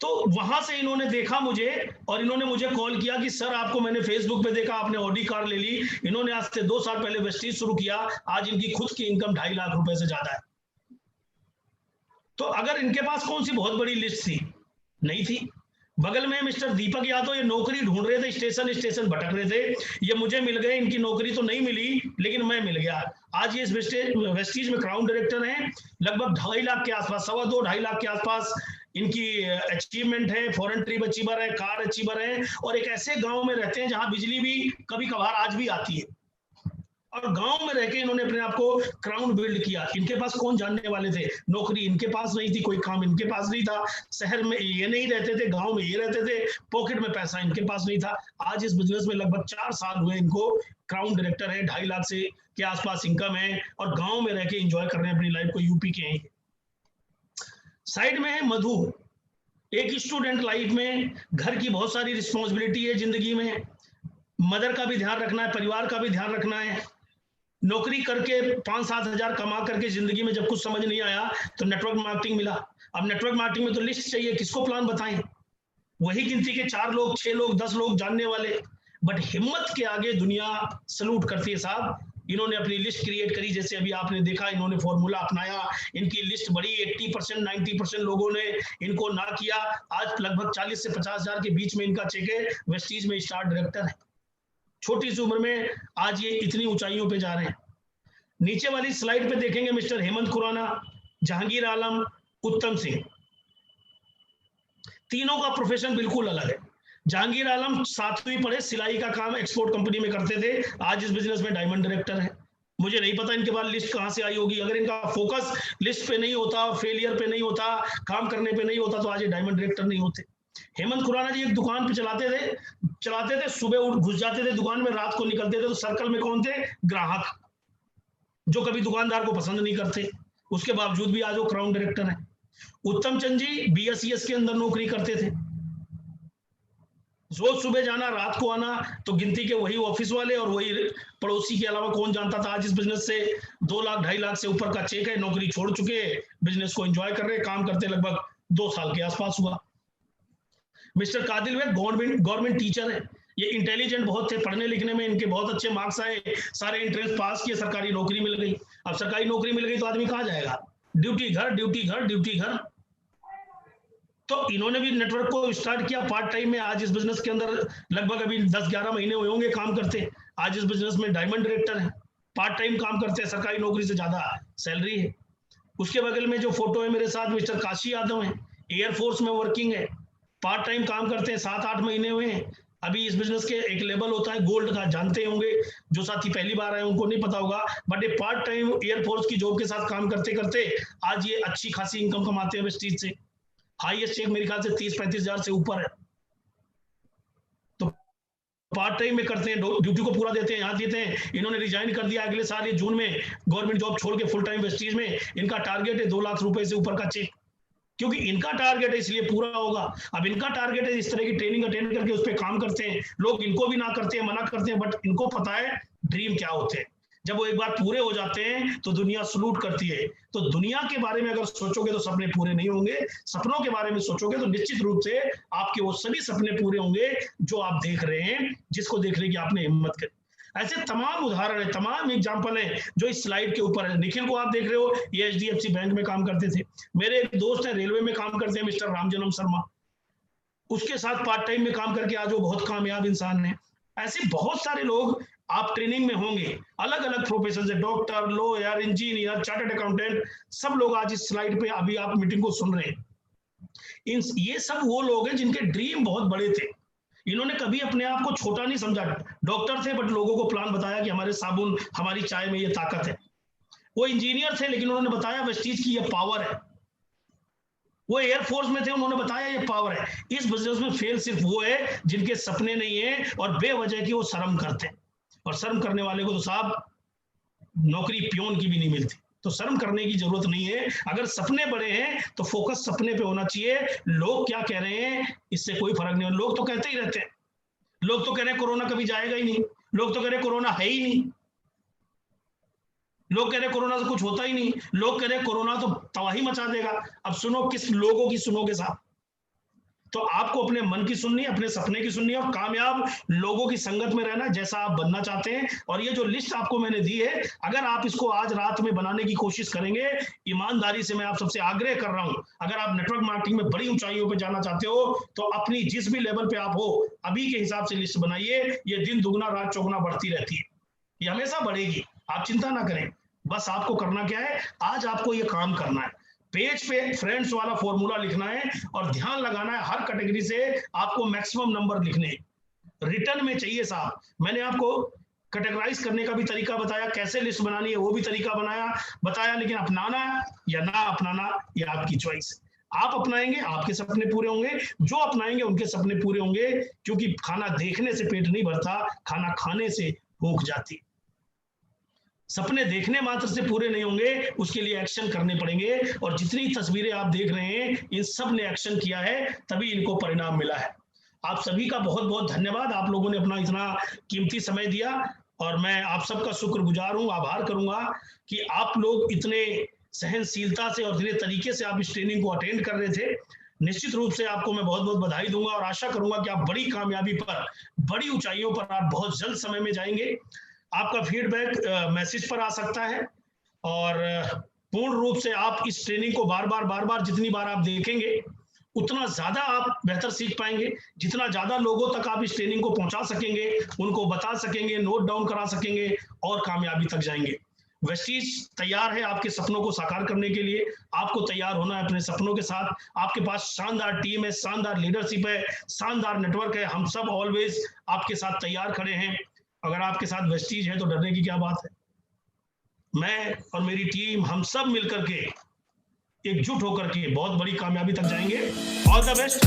तो वहां से इन्होंने देखा मुझे और इन्होंने मुझे कॉल किया कि सर आपको मैंने फेसबुक पे देखा, आपने ऑडी कार ले ली। इन्होंने आज से 2 साल पहले वेस्टीज शुरू किया, आज इनकी खुद की इनकम 2.5 लाख रुपए से ज्यादा है। तो अगर इनके पास कौन सी बहुत बड़ी लिस्ट थी? नहीं थी। बगल में मिस्टर दीपक यादव, ये नौकरी ढूंढ रहे थे, स्टेशन स्टेशन भटक रहे थे, ये मुझे मिल गए, इनकी नौकरी तो नहीं मिली लेकिन मैं मिल गया। आज ये इस वेस्टीज में क्राउन डायरेक्टर हैं, लगभग 2.5 लाख के आसपास, 2.25-2.5 लाख के आसपास इनकी अचीवमेंट है, फॉरेन ट्रिप अचीवर है, कार अचीवर है, और एक ऐसे गांव में रहते हैं जहां बिजली भी कभी कभार आज भी आती है, और गांव में रह के इन्होंने अपने आप को क्राउन बिल्ड किया। इनके पास कौन जानने वाले थे, नौकरी इनके पास नहीं थी, कोई काम इनके पास नहीं था, शहर में ये नहीं रहते थे, गांव में ये रहते थे, पॉकेट में पैसा इनके पास नहीं था। आज इस बिजनेस में लगभग 4 साल हुए इनको, क्राउन डायरेक्टर है, 2.5 लाख से के आसपास इनकम है, और गांव में रह के एंजॉय कर रहे हैं अपनी लाइफ को, यूपी के हैं। साइड में है मधु, एक स्टूडेंट लाइफ में घर की बहुत सारी रिस्पॉन्सिबिलिटी है जिंदगी में, मदर का भी ध्यान रखना है, परिवार का भी ध्यान रखना है। नौकरी करके 5-7 हजार कमा करके जिंदगी में जब कुछ समझ नहीं आया तो नेटवर्क मार्केटिंग मिला। अब नेटवर्क मार्केटिंग में तो लिस्ट चाहिए, किसको प्लान बताएं, वही गिनती के 4 लोग, 6 लोग, 10 लोग जानने वाले, बट हिम्मत के आगे दुनिया सलूट करती है साहब। इन्होंने अपनी लिस्ट क्रिएट करी, जैसे अभी आपने देखा इन्होंने फॉर्मूला अपनाया, इनकी लिस्ट बड़ी, 80% 90% लोगों ने इनको ना किया। आज लगभग 40 से 50 हजार के बीच में इनका चेक है, वेस्टीज में स्टार डायरेक्टर है, छोटी सी उम्र में आज ये इतनी ऊंचाइयों पे जा रहे हैं। नीचे वाली स्लाइड पे देखेंगे मिस्टर हेमंत खुराना, जहांगीर आलम, उत्तम सिंह, तीनों का प्रोफेशन बिल्कुल अलग है। जहांगीर आलम 7वीं पढ़े, सिलाई का काम एक्सपोर्ट कंपनी में करते थे, आज इस बिजनेस में डायमंड डायरेक्टर है। मुझे नहीं पता इनके बाद लिस्ट कहां से आई होगी, अगर इनका फोकस लिस्ट पे नहीं होता, फेलियर पे नहीं होता, काम करने पे नहीं होता, तो आज ये डायमंड डायरेक्टर नहीं होते। हेमंत खुराना जी एक दुकान पे चलाते थे, सुबह उठ घुस जाते थे दुकान में, रात को निकलते थे, तो सर्कल में कौन थे, ग्राहक, जो कभी दुकानदार को पसंद नहीं करते, उसके बावजूद भी आज वो क्राउन डायरेक्टर है। उत्तम चंद जी बीएसईएस के अंदर नौकरी करते थे, रोज सुबह जाना, रात को आना, तो गिनती के वही ऑफिस वाले और वही पड़ोसी के अलावा कौन जानता था। आज इस बिजनेस से 2 लाख 2.5 लाख से ऊपर का चेक है, नौकरी छोड़ चुके, बिजनेस को एंजॉय कर रहे, काम करते लगभग 2 साल के आसपास हुआ। मिस्टर कादिल वे गवर्नमेंट टीचर है, ये इंटेलिजेंट बहुत थे, पढ़ने लिखने में इनके बहुत अच्छे मार्क्स आए, सारे एंट्रेंस पास किए, सरकारी नौकरी मिल गई। अब सरकारी नौकरी मिल गई तो आदमी कहाँ जाएगा, ड्यूटी घर, ड्यूटी घर, ड्यूटी घर। तो इन्होंने भी नेटवर्क को स्टार्ट किया पार्ट टाइम में, आज इस बिजनेस के अंदर लगभग अभी 10-11 महीने हुए होंगे काम करते, आज इस बिजनेस में डायमंड डायरेक्टर है, पार्ट टाइम काम करते हैं, सरकारी नौकरी से ज्यादा सैलरी है। उसके बगल में जो फोटो है मेरे साथ, मिस्टर काशी यादव है, एयरफोर्स में वर्किंग है, पार्ट टाइम काम करते हैं, 7-8 महीने हुए हैं। अभी इस बिजनेस के एक लेवल होता है गोल्ड का, जानते होंगे, जो साथी पहली बार आए उनको नहीं पता होगा, बट ये पार्ट टाइम एयरफोर्स की जॉब के साथ काम करते करते आज ये अच्छी खासी इनकम कमाते हैं वेस्टीज से। हाईएस्ट चेक मेरे ख्याल से 30-35 हजार से ऊपर है। तो पार्ट टाइम में करते हैं, ड्यूटी को पूरा देते हैं, यहाँ देते हैं। इन्होंने रिजाइन कर दिया अगले साल, ये जून में गवर्नमेंट जॉब छोड़ के फुल टाइम वेस्टीज में, इनका टारगेट है 2 लाख रुपए से ऊपर का चेक, क्योंकि इनका टारगेट है इसलिए पूरा होगा। अब इनका टारगेट है, इस तरह की ट्रेनिंग अटेंड करके उस पर काम करते हैं, लोग इनको भी ना करते हैं, मना करते हैं, बट इनको पता है ड्रीम क्या होते हैं। जब वो एक बार पूरे हो जाते हैं तो दुनिया सलूट करती है। तो दुनिया के बारे में अगर सोचोगे तो सपने पूरे नहीं होंगे, सपनों के बारे में सोचोगे तो निश्चित रूप से आपके वो सभी सपने पूरे होंगे जो आप देख रहे हैं, जिसको देखने की आपने हिम्मत करी। ऐसे तमाम उदाहरण है, तमाम एग्जाम्पल है जो इस स्लाइड के ऊपर है। निखिल को आप देख रहे हो, ये एचडीएफसी बैंक में काम करते थे। मेरे एक दोस्त है रेलवे में काम करते हैं, मिस्टर रामजन्म शर्मा, उसके साथ पार्ट टाइम में काम करके आज वो बहुत कामयाब इंसान है। ऐसे बहुत सारे लोग आप ट्रेनिंग में होंगे, अलग अलग प्रोफेशन से, doctor, lawyer, engineer, chartered accountant, सब लोग आज इस स्लाइड पे अभी आप मीटिंग को सुन रहे हैं। ये सब वो लोग हैं जिनके ड्रीम बहुत बड़े थे। इन्होंने कभी अपने आप को छोटा नहीं समझा। डॉक्टर थे बट लोगों को प्लान बताया कि हमारे साबुन, हमारी चाय में ये ताकत है। वो इंजीनियर थे लेकिन उन्होंने बताया वेस्टीज की ये पावर है। वो एयरफोर्स में थे, उन्होंने बताया ये पावर है। इस बिजनेस में फेल सिर्फ वो है जिनके सपने नहीं है और बेवजह की वो शर्म करते हैं, और शर्म करने वाले को तो साहब नौकरी पियोन की भी नहीं मिलती। तो शर्म करने की जरूरत नहीं है। अगर सपने बड़े हैं तो फोकस सपने पे होना चाहिए। लोग क्या कह रहे हैं इससे कोई फर्क नहीं। लोग तो कहते ही रहते हैं, लोग तो कह रहे हैं कोरोना कभी जाएगा ही नहीं, लोग तो कह रहे हैं कोरोना है ही नहीं, लोग कह रहे हैं कोरोना से कुछ होता ही नहीं, लोग कह रहे हैं कोरोना तो तबाही मचा देगा। अब सुनो किस लोगों की सुनोगे साहब। तो आपको अपने मन की सुननी है, अपने सपने की सुननी है और कामयाब लोगों की संगत में रहना जैसा आप बनना चाहते हैं। और ये जो लिस्ट आपको मैंने दी है, अगर आप इसको आज रात में बनाने की कोशिश करेंगे, ईमानदारी से मैं आप सबसे आग्रह कर रहा हूं, अगर आप नेटवर्क मार्केटिंग में बड़ी ऊंचाइयों पे जाना चाहते हो तो अपनी जिस भी लेवल पे आप हो अभी के हिसाब से लिस्ट बनाइए। ये दिन दुगना रात चौगुना बढ़ती रहती है, ये हमेशा बढ़ेगी, आप चिंता ना करें। बस आपको करना क्या है, आज आपको ये काम करना है, पेज पे फ्रेंड्स वाला फॉर्मूला लिखना है और ध्यान लगाना है हर कैटेगरी से आपको मैक्सिमम नंबर लिखने रिटर्न में चाहिए साहब। मैंने आपको कैटेगराइज करने का भी तरीका बताया, कैसे लिस्ट बनानी है वो भी तरीका बताया, लेकिन अपनाना या ना अपनाना ये आपकी चॉइस है। आप अपनाएंगे आपके सपने पूरे होंगे, जो अपनाएंगे उनके सपने पूरे होंगे, क्योंकि खाना देखने से पेट नहीं भरता, खाना खाने से भूख जाती। सपने देखने मात्र से पूरे नहीं होंगे, उसके लिए एक्शन करने पड़ेंगे। और जितनी तस्वीरें आप देख रहे हैं इन सब ने एक्शन किया है, तभी इनको परिणाम मिला है। आप सभी का बहुत बहुत धन्यवाद, आप लोगों ने अपना इतना कीमती समय दिया और मैं आप सबका शुक्रगुजार हूं, आभार करूंगा कि आप लोग इतने सहनशीलता से और इतने तरीके से आप इस ट्रेनिंग को अटेंड कर रहे थे। निश्चित रूप से आपको मैं बहुत बहुत बधाई दूंगा और आशा करूंगा कि आप बड़ी कामयाबी पर, बड़ी ऊंचाइयों पर आप बहुत जल्द समय में जाएंगे। आपका फीडबैक मैसेज पर आ सकता है और पूर्ण रूप से आप इस ट्रेनिंग को बार बार जितनी बार आप देखेंगे उतना ज्यादा आप बेहतर सीख पाएंगे। जितना ज्यादा लोगों तक आप इस ट्रेनिंग को पहुंचा सकेंगे, उनको बता सकेंगे, नोट डाउन करा सकेंगे और कामयाबी तक जाएंगे। वेस्टीज तैयार है आपके सपनों को साकार करने के लिए। आपको तैयार होना है अपने सपनों के साथ। आपके पास शानदार टीम है, शानदार लीडरशिप है, शानदार नेटवर्क है। हम सब ऑलवेज आपके साथ तैयार खड़े हैं। अगर आपके साथ वेस्टीज है तो डरने की क्या बात है। मैं और मेरी टीम हम सब मिलकर के एकजुट होकर के बहुत बड़ी कामयाबी तक जाएंगे। All the best.